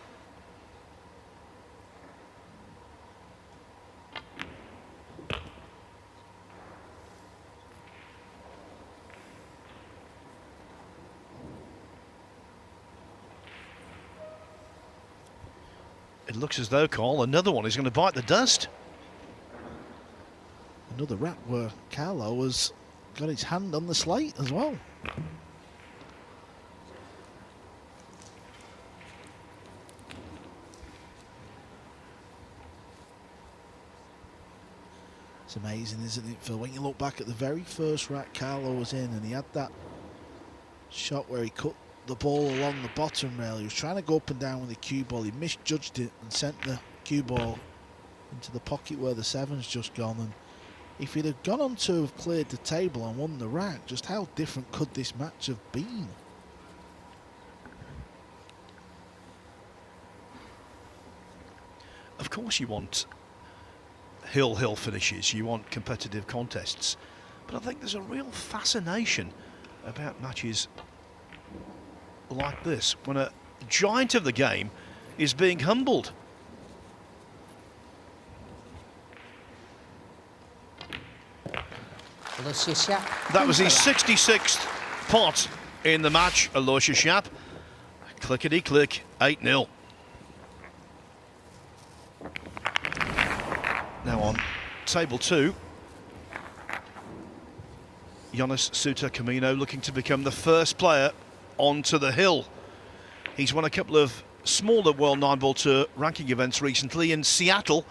It looks as though, Carl, another one is going to bite the dust. Another rack where Carlo has got his hand on the slate as well. It's amazing, isn't it, Phil? When you look back at the very first rack Carlo was in, and he had that shot where he cut the ball along the bottom rail. He was trying to go up and down with the cue ball. He misjudged it and sent the cue ball into the pocket where the seven's just gone. And if he'd have gone on to have cleared the table and won the rack, just how different could this match have been? Of course you want hill finishes, you want competitive contests, but I think there's a real fascination about matches like this, when a giant of the game is being humbled. Aloysius Yapp. That was his 66th pot in the match, Aloysius Yapp. Clickety-click, 8-0. Now on table 2, Jonas Suter Camino looking to become the first player onto the hill. He's won a couple of smaller World 9-Ball Tour ranking events recently in Seattle,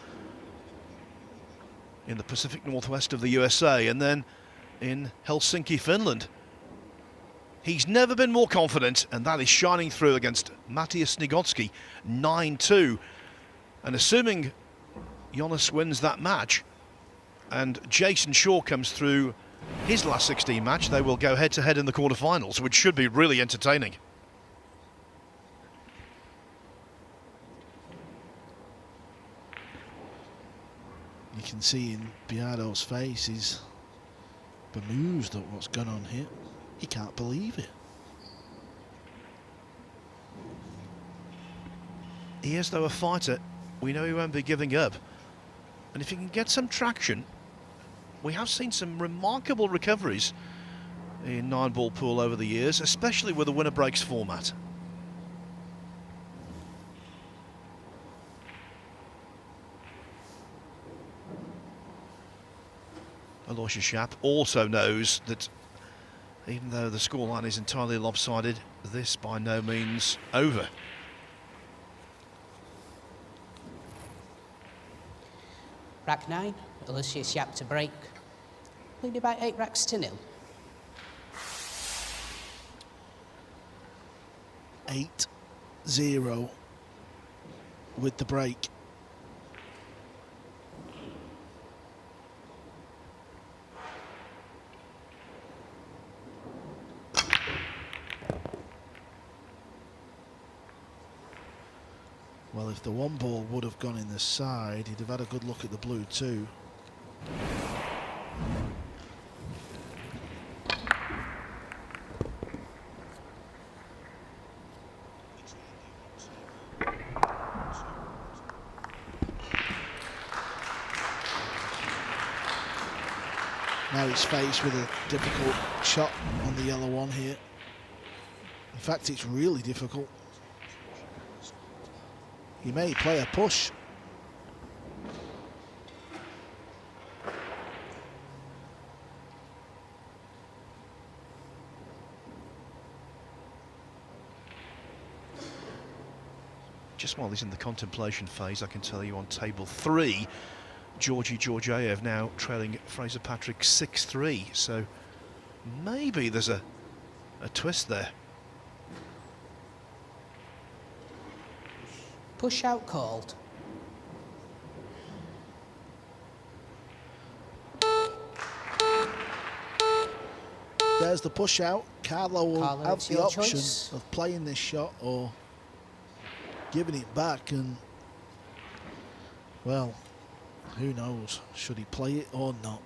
in the Pacific Northwest of the USA, and then in Helsinki, Finland. He's never been more confident, and that is shining through against Matthias Nigotsky, 9-2. And assuming Jonas wins that match and Jason Shaw comes through his last 16 match, they will go head-to-head in the quarterfinals, which should be really entertaining. You can see in Biado's face, he's bemused at what's gone on here. He can't believe it. He is, though, a fighter. We know he won't be giving up. And if he can get some traction, we have seen some remarkable recoveries in 9-ball pool over the years, especially with the winner breaks format. Aloysius Yapp also knows that even though the scoreline is entirely lopsided, this by no means over. Rack 9, Aloysius Yapp to break. Leading by 8 racks to 0. 8-0 with the break. Well, if the one ball would have gone in the side, he'd have had a good look at the blue too. Now he's faced with a difficult shot on the yellow one here. In fact, it's really difficult. He may play a push. Just while he's in the contemplation phase, I can tell you on table 3, Georgi Georgiev now trailing Fraser Patrick 6-3. So maybe there's a twist there. Push out called. There's the push out. Carlo will Carlo, have it's the your option choice. of playing this shot or giving it back, and well, who knows, should he play it or not?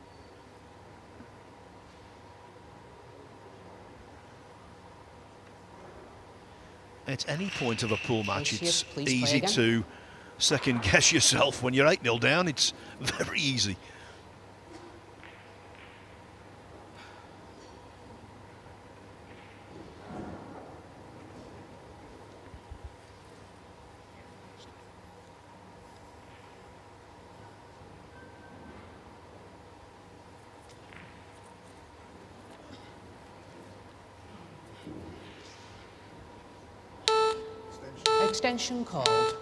At any point of a pool match, Aloysius, it's please play easy again. to second guess yourself. When you're 8-0 down, it's very easy. Extension called.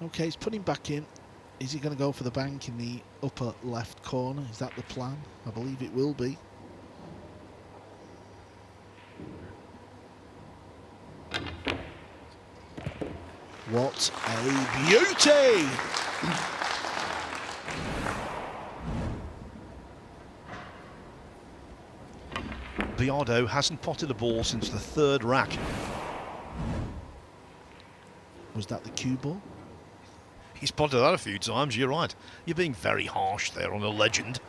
Okay, he's putting back in. Is he going to go for the bank in the upper left corner? Is that the plan? I believe it will be. What a beauty! Biado hasn't potted a ball since the 3rd rack. Was that the cue ball? He's potted that a few times, you're right. You're being very harsh there on a legend.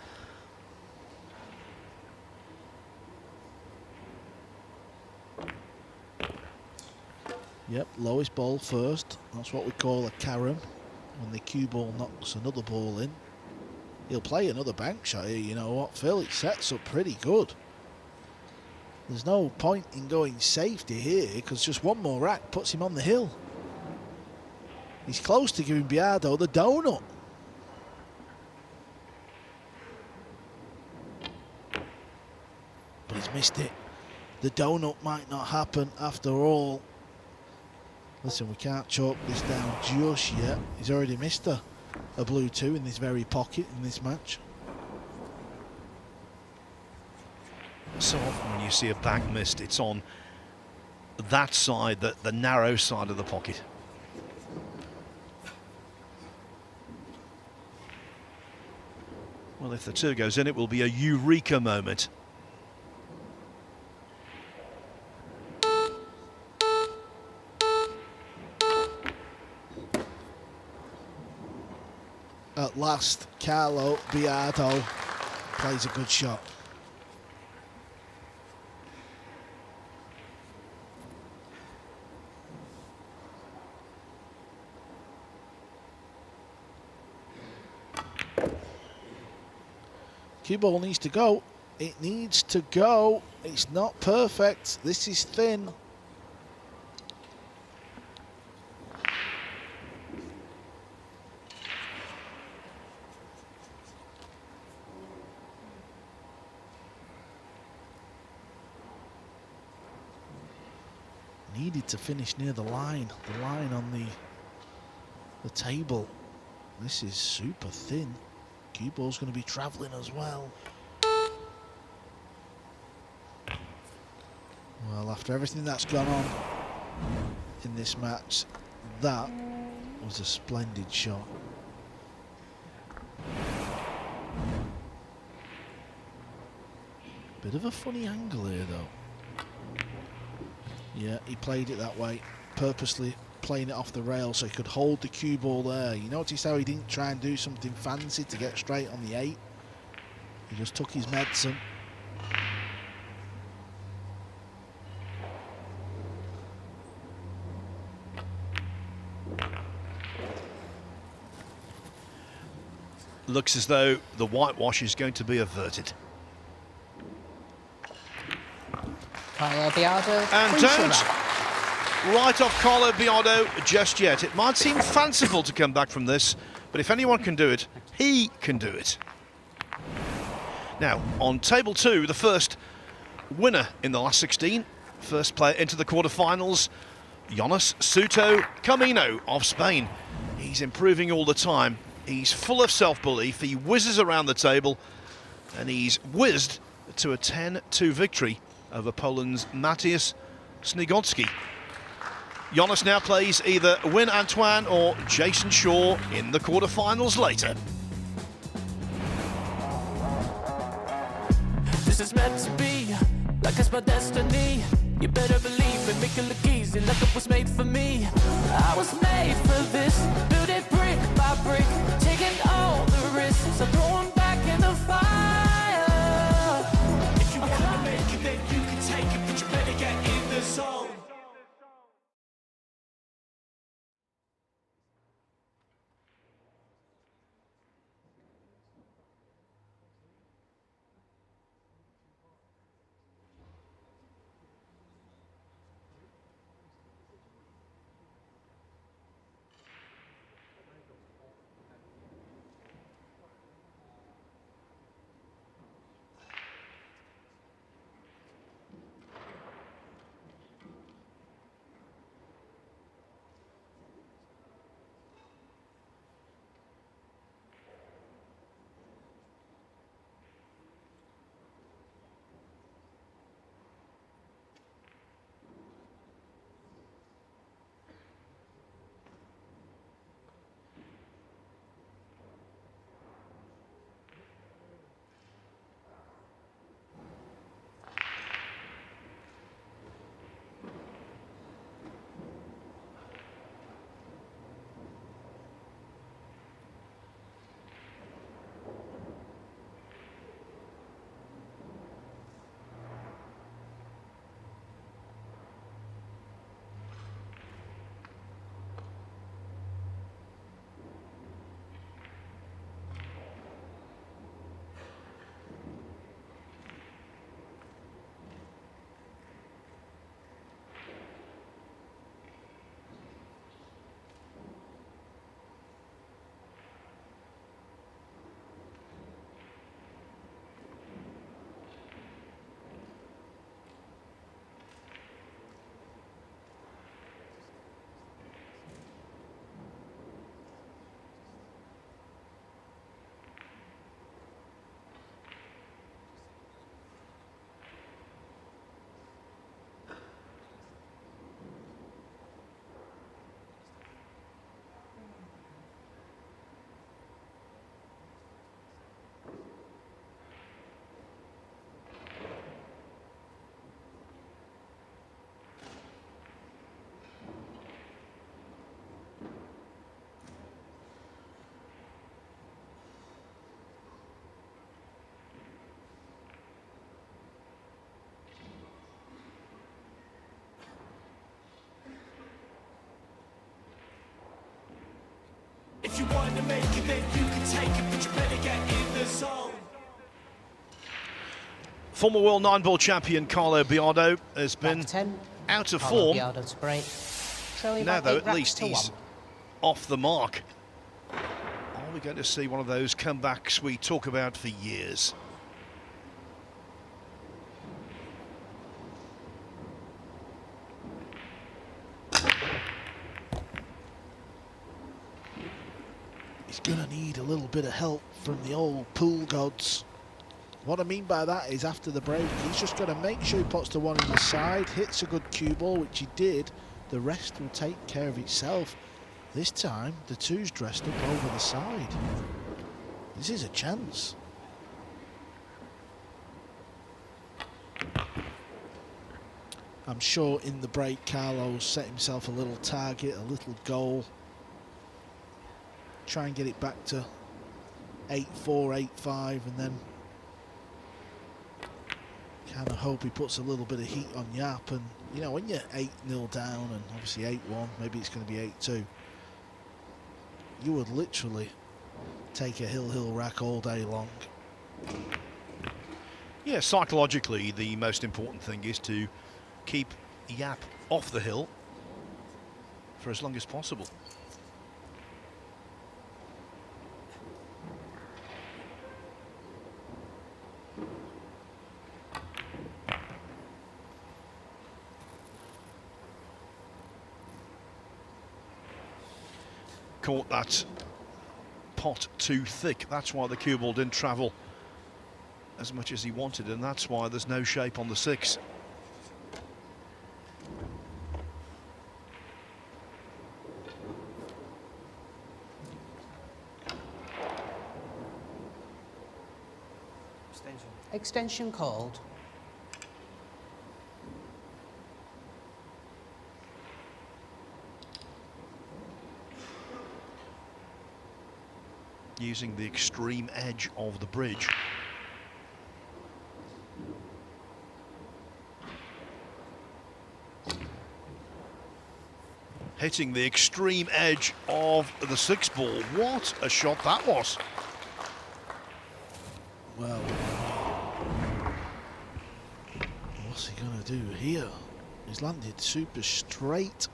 Yep, lowest ball first. That's what we call a carom. When the cue ball knocks another ball in. He'll play another bank shot here, you know what, Phil? It sets up pretty good. There's no point in going safety here, because just one more rack puts him on the hill. He's close to giving Biado the donut. But he's missed it. The donut might not happen after all. Listen, we can't chalk this down just yet. He's already missed a blue 2 in this very pocket in this match. So often when you see a bank missed, it's on that side, the narrow side of the pocket. Well, if the 2 goes in, it will be a eureka moment. At last, Carlo Biado plays a good shot. Cue ball needs to go. It needs to go. It's not perfect. This is thin. needed to finish near the line on the table. This is super thin. Cue ball's going to be travelling as well. Well, after everything that's gone on in this match, that was a splendid shot. Bit of a funny angle here, though. Yeah, he played it that way, purposely playing it off the rail so he could hold the cue ball there. You notice how he didn't try and do something fancy to get straight on the 8. He just took his medicine. Looks as though the whitewash is going to be averted. Carlo Biado. And don't write off Carlo Biado just yet. It might seem fanciful to come back from this, but if anyone can do it, he can do it. Now, on table 2, the first winner in the last 16, first player into the quarterfinals, Jonas Suto Camino of Spain. He's improving all the time. He's full of self-belief. He whizzes around the table, and he's whizzed to a 10-2 victory over Poland's Matthias Snigodski. Jonas now plays either Win Antoine or Jason Shaw in the quarterfinals later. This is meant to be, like it's my destiny. You better believe it, make it look easy, like it was made for me. I was made for this, build it brick by brick, taking all the risks, I'm throwing back in the fire. If you wanna make it, then you can take it, but you better get in the zone. If you want to make it, then you can take it, but you better get in the zone. Former World 9-ball champion Carlo Biado has been 10. out of Carlo form. Biado to break. Trailing Now, by though, 8 at racks least to he's 1. off the mark. Are we going to see one of those comebacks we talk about for years? He's going to need a little bit of help from the old pool gods. What I mean by that is after the break, he's just got to make sure he puts the one in the side, hits a good cue ball, which he did. The rest will take care of itself. This time, the two's dressed up over the side. This is a chance. I'm sure in the break, Carlo set himself a little target, a little goal. Try and get it back to 8-4, 8-5, and then kind of hope he puts a little bit of heat on Yapp. And, you know, when you're 8-0 down and obviously 8-1, maybe it's going to be 8-2, you would literally take a hill rack all day long. Yeah, psychologically, the most important thing is to keep Yapp off the hill for as long as possible. Caught that pot too thick. That's why the cue ball didn't travel as much as he wanted, and that's why there's no shape on the 6. Extension called. Using the extreme edge of the bridge. Hitting the extreme edge of the 6 ball. What a shot that was. Well, what's he going to do here? He's landed super straight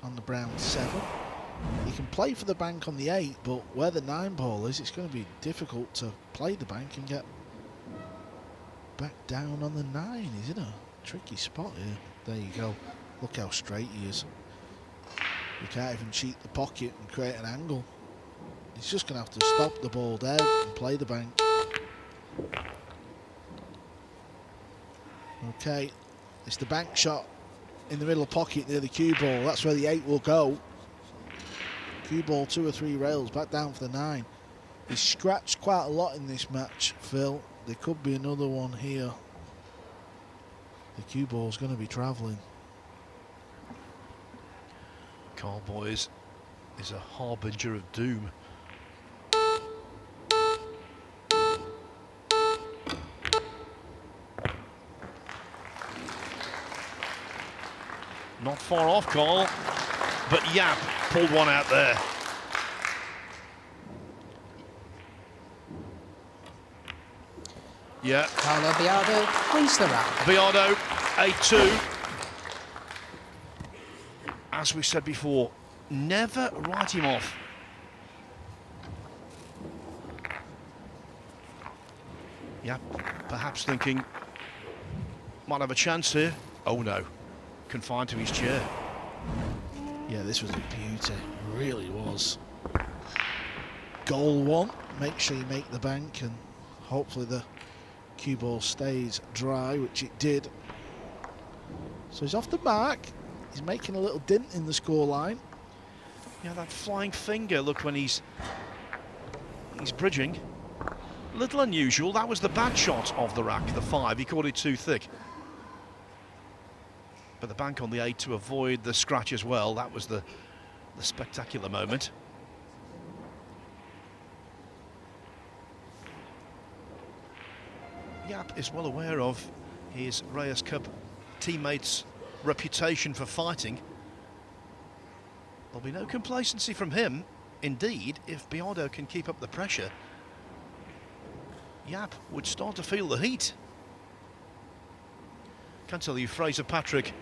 on the brown 7. He can play for the bank on the 8, but where the 9 ball is, it's going to be difficult to play the bank and get back down on the 9. He's in a tricky spot here. There you go. Look how straight he is. You can't even cheat the pocket and create an angle. He's just going to have to stop the ball dead and play the bank. Okay, it's the bank shot in the middle pocket near the cue ball. That's where the 8 will go. Cue ball 2 or 3 rails back down for the 9. He's scratched quite a lot in this match, Phil. There could be another one here. The cue ball's going to be travelling. Carl Boys is a harbinger of doom. Not far off, Carl, but Yapp pulled one out there. Yeah. Carlo Biado, please the rack. Biado, 8-2. As we said before, never write him off. Yeah, perhaps thinking, might have a chance here. Oh no, confined to his chair. Yeah, this was a beauty, it really was. Goal 1, make sure you make the bank, and hopefully the cue ball stays dry, which it did. So he's off the mark. He's making a little dent in the scoreline. Yeah, that flying finger, look, when he's bridging. Little unusual. That was the bad shot of the rack, the 5. He caught it too thick. But the bank on the 8 to avoid the scratch as well. That was the spectacular moment. Yapp is well aware of his Reyes Cup teammates' reputation for fighting. There'll be no complacency from him. Indeed, if Biado can keep up the pressure, Yapp would start to feel the heat. Can't tell you, Fraser Patrick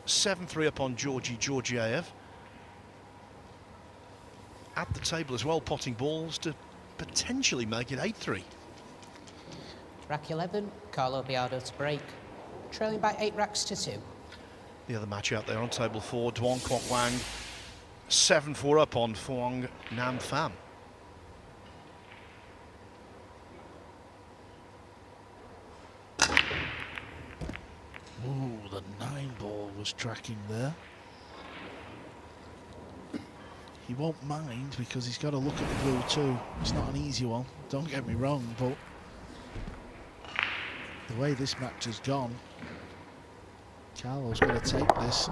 7-3 up on Georgiev. At the table as well, potting balls to potentially make it 8-3. Rack 11, Carlo Biado to break. Trailing by 8 racks to 2. The other match out there on table 4, Duan Kwok Wang 7-4 up on Phuong Nam Pham. Ooh, the 9-ball was tracking there. He won't mind because he's got to look at the blue too. It's not an easy one, don't get me wrong, but the way this match has gone, Carlo's going to take this.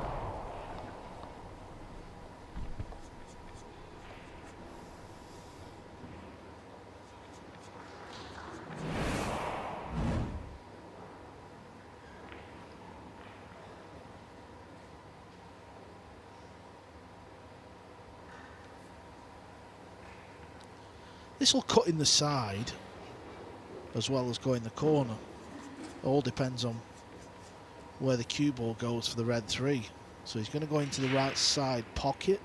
This will cut in the side as well as go in the corner. All depends on where the cue ball goes for the red 3. So he's going to go into the right side pocket.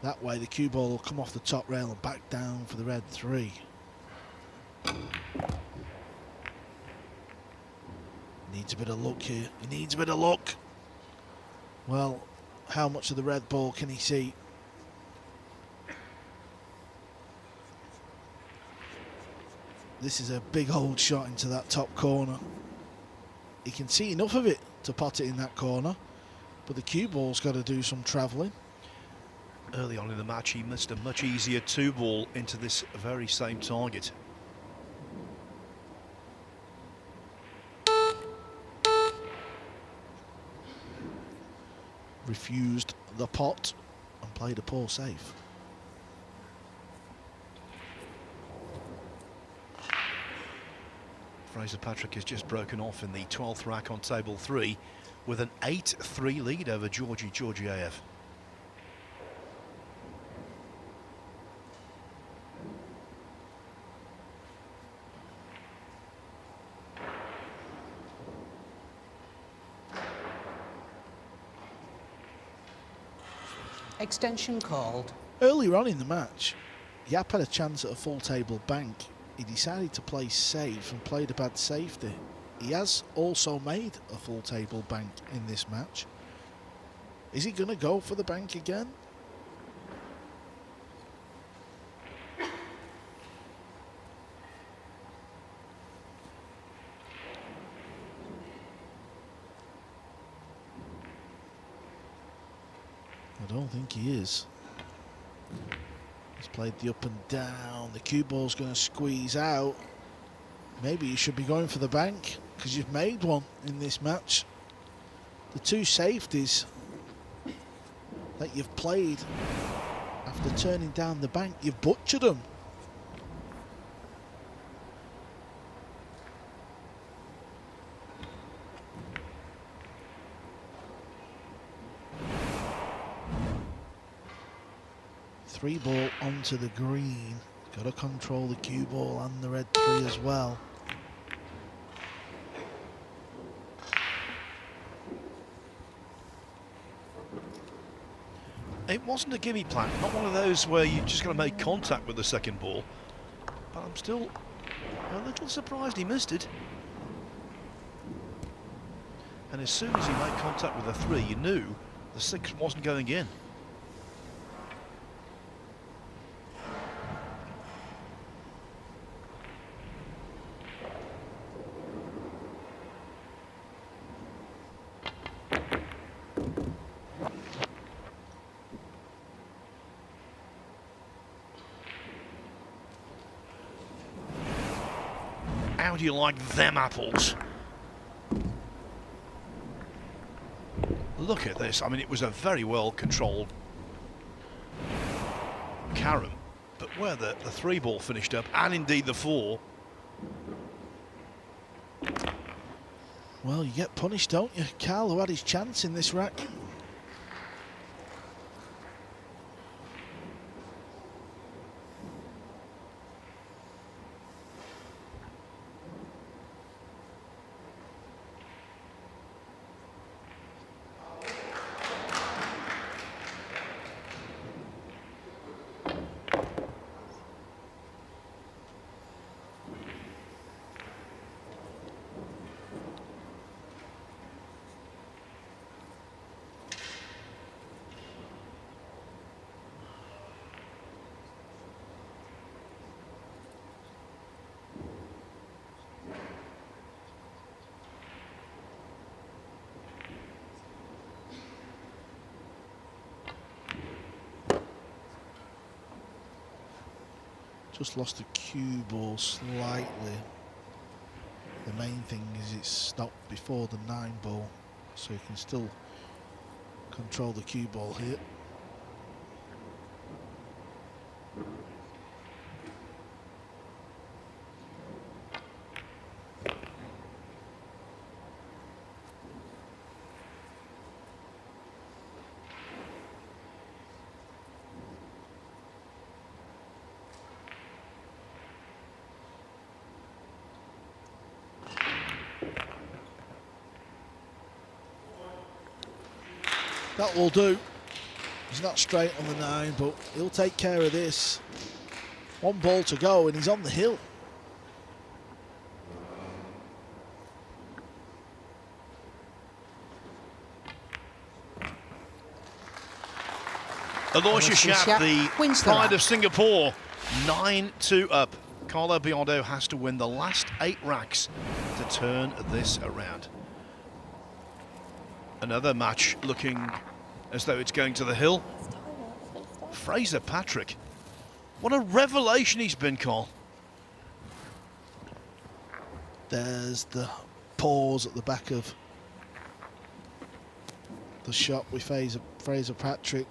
That way the cue ball will come off the top rail and back down for the red 3. Needs a bit of luck here. He needs a bit of luck. Well, how much of the red ball can he see? This is a big old shot into that top corner. He can see enough of it to pot it in that corner, but the cue ball's got to do some travelling. Early on in the match, he missed a much easier 2-ball into this very same target. Refused the pot and played a poor save. Fraser Patrick has just broken off in the 12th rack on table 3 with an 8-3 lead over Georgi Georgiev. Extension called. Earlier on in the match, Yapp had a chance at a full table bank. He decided to play safe and played a bad safety. He has also made a full table bank in this match. Is he going to go for the bank again? I don't think he is. He's played the up and down. The cue ball's going to squeeze out. Maybe you should be going for the bank because you've made one in this match. The 2 safeties that you've played after turning down the bank, you've butchered them. Three ball onto the green. Got to control the cue ball and the red 3 as well. It wasn't a gimme plan, not one of those where you're just going to make contact with the second ball. But I'm still a little surprised he missed it. And as soon as he made contact with the 3, you knew the 6 wasn't going in. How do you like them apples? Look at this. I mean, it was a very well controlled carom, but where the 3 ball finished up, and indeed the 4. Well, you get punished, don't you? Carlo had his chance in this rack. Just lost the cue ball slightly. The main thing is it's stopped before the 9 ball, so you can still control the cue ball here. That will do. He's not straight on the 9, but he'll take care of this. 1 ball to go and he's on the hill. Aloysius Yapp, the wins the pride round. of Singapore, 9-2 up. Carlo Biado has to win the last 8 racks to turn this around. Another match looking as though it's going to the hill. Fraser Patrick. What a revelation he's been, Carl. There's the pause at the back of the shot with Fraser Patrick.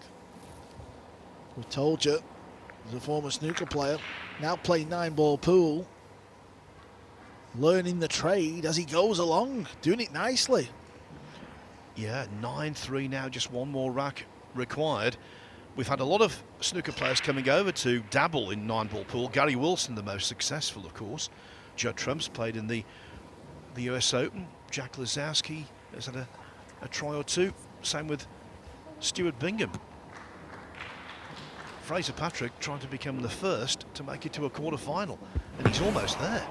We told you, he's a former snooker player, now playing 9-ball pool, learning the trade as he goes along, doing it nicely. Yeah, 9-3 now, just 1 more rack required. We've had a lot of snooker players coming over to dabble in 9-ball pool. Gary Wilson, the most successful, of course. Judd Trump's played in the US Open. Jack Lazowski has had a try or two. Same with Stuart Bingham. Fraser Patrick trying to become the first to make it to a quarter-final, and he's almost there.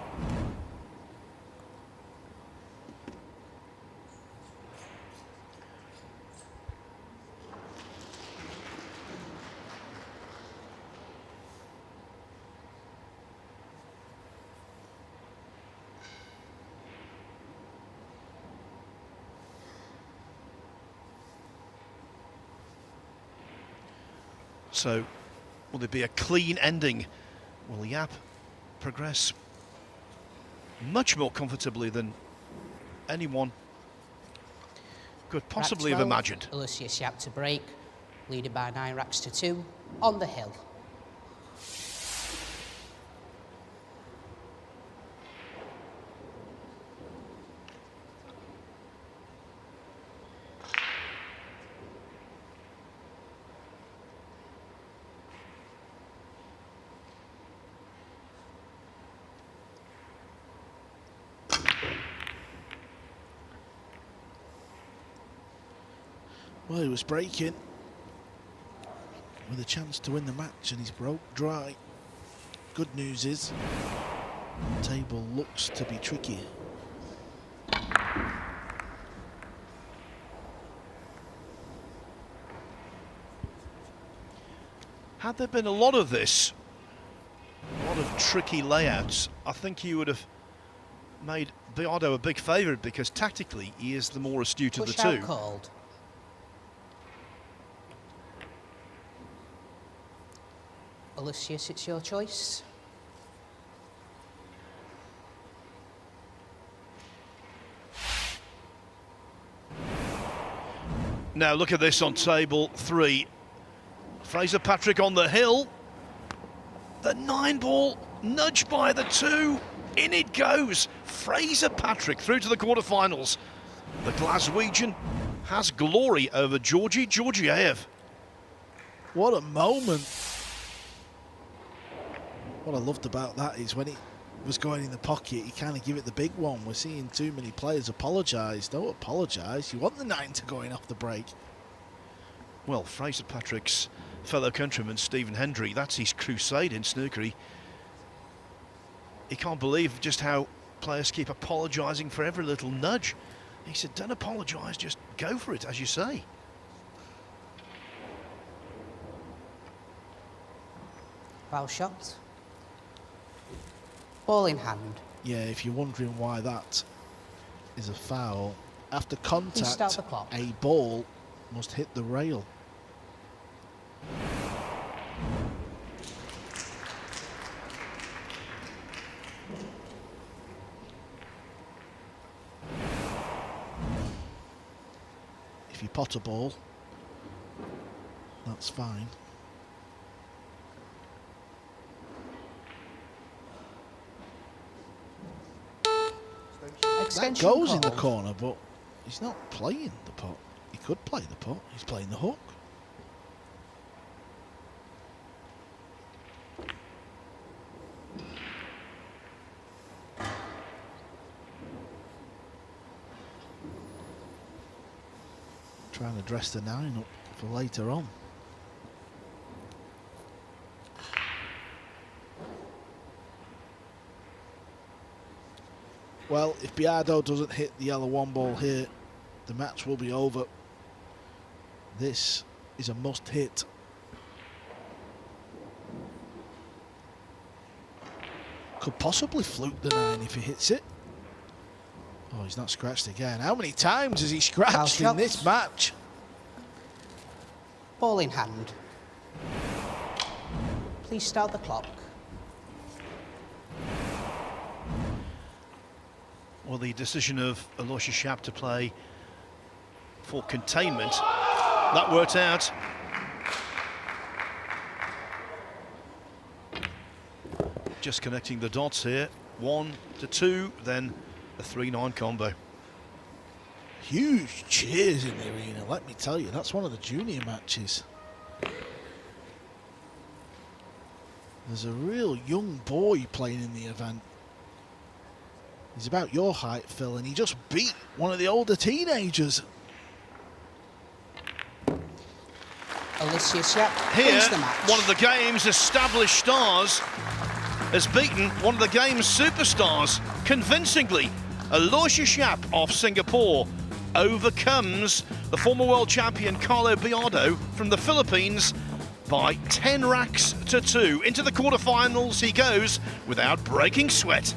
So, will there be a clean ending? Will Yapp progress much more comfortably than anyone could possibly have imagined? Aloysius Yapp to break, leading by 9 racks to 2 on the hill. Well, he was breaking with a chance to win the match and he's broke dry. Good news is the table looks to be tricky. Had there been a lot of this, a lot of tricky layouts, I think you would have made Biado a big favourite because tactically he is the more astute of the Push out two. called. Aloysius, it's your choice. Now look at this on table 3. Fraser Patrick on the hill. The 9-ball nudged by the 2. In it goes. Fraser Patrick through to the quarterfinals. The Glaswegian has glory over Georgi Georgiev. What a moment. What I loved about that is when he was going in the pocket, he kind of gave it the big one. We're seeing too many players apologise. Don't apologise. You want the 9 to go in off the break. Well, Fraser Patrick's fellow countryman, Stephen Hendry, that's his crusade in snooker. He can't believe just how players keep apologising for every little nudge. He said, don't apologise, just go for it, as you say. Foul shot. Ball in hand. Yeah, if you're wondering why that is a foul, after Start contact, the clock. a ball must hit the rail. if you pot a ball, that's fine. That goes in the corner, but he's not playing the pot. He could play the pot. He's playing the hook. Trying to dress the 9 up for later on. Well, if Biado doesn't hit the yellow 1 ball here, the match will be over. This is a must hit. Could possibly fluke the 9 if he hits it. Oh, he's not scratched again. How many times has he scratched in this match? Ball in hand. Please start the clock. Well, the decision of Aloysius Yapp to play for containment, that worked out. Just connecting the dots here. 1 to 2, then a 3-9 combo. Huge cheers in the arena, let me tell you. That's one of the junior matches. There's a real young boy playing in the event. He's about your height, Phil, and he just beat one of the older teenagers. Aloysius Yapp Here, wins the match. one of the game's established stars has beaten one of the game's superstars convincingly. Aloysius Yapp of Singapore overcomes the former world champion Carlo Biado from the Philippines by 10 racks to 2. Into the quarterfinals he goes without breaking sweat.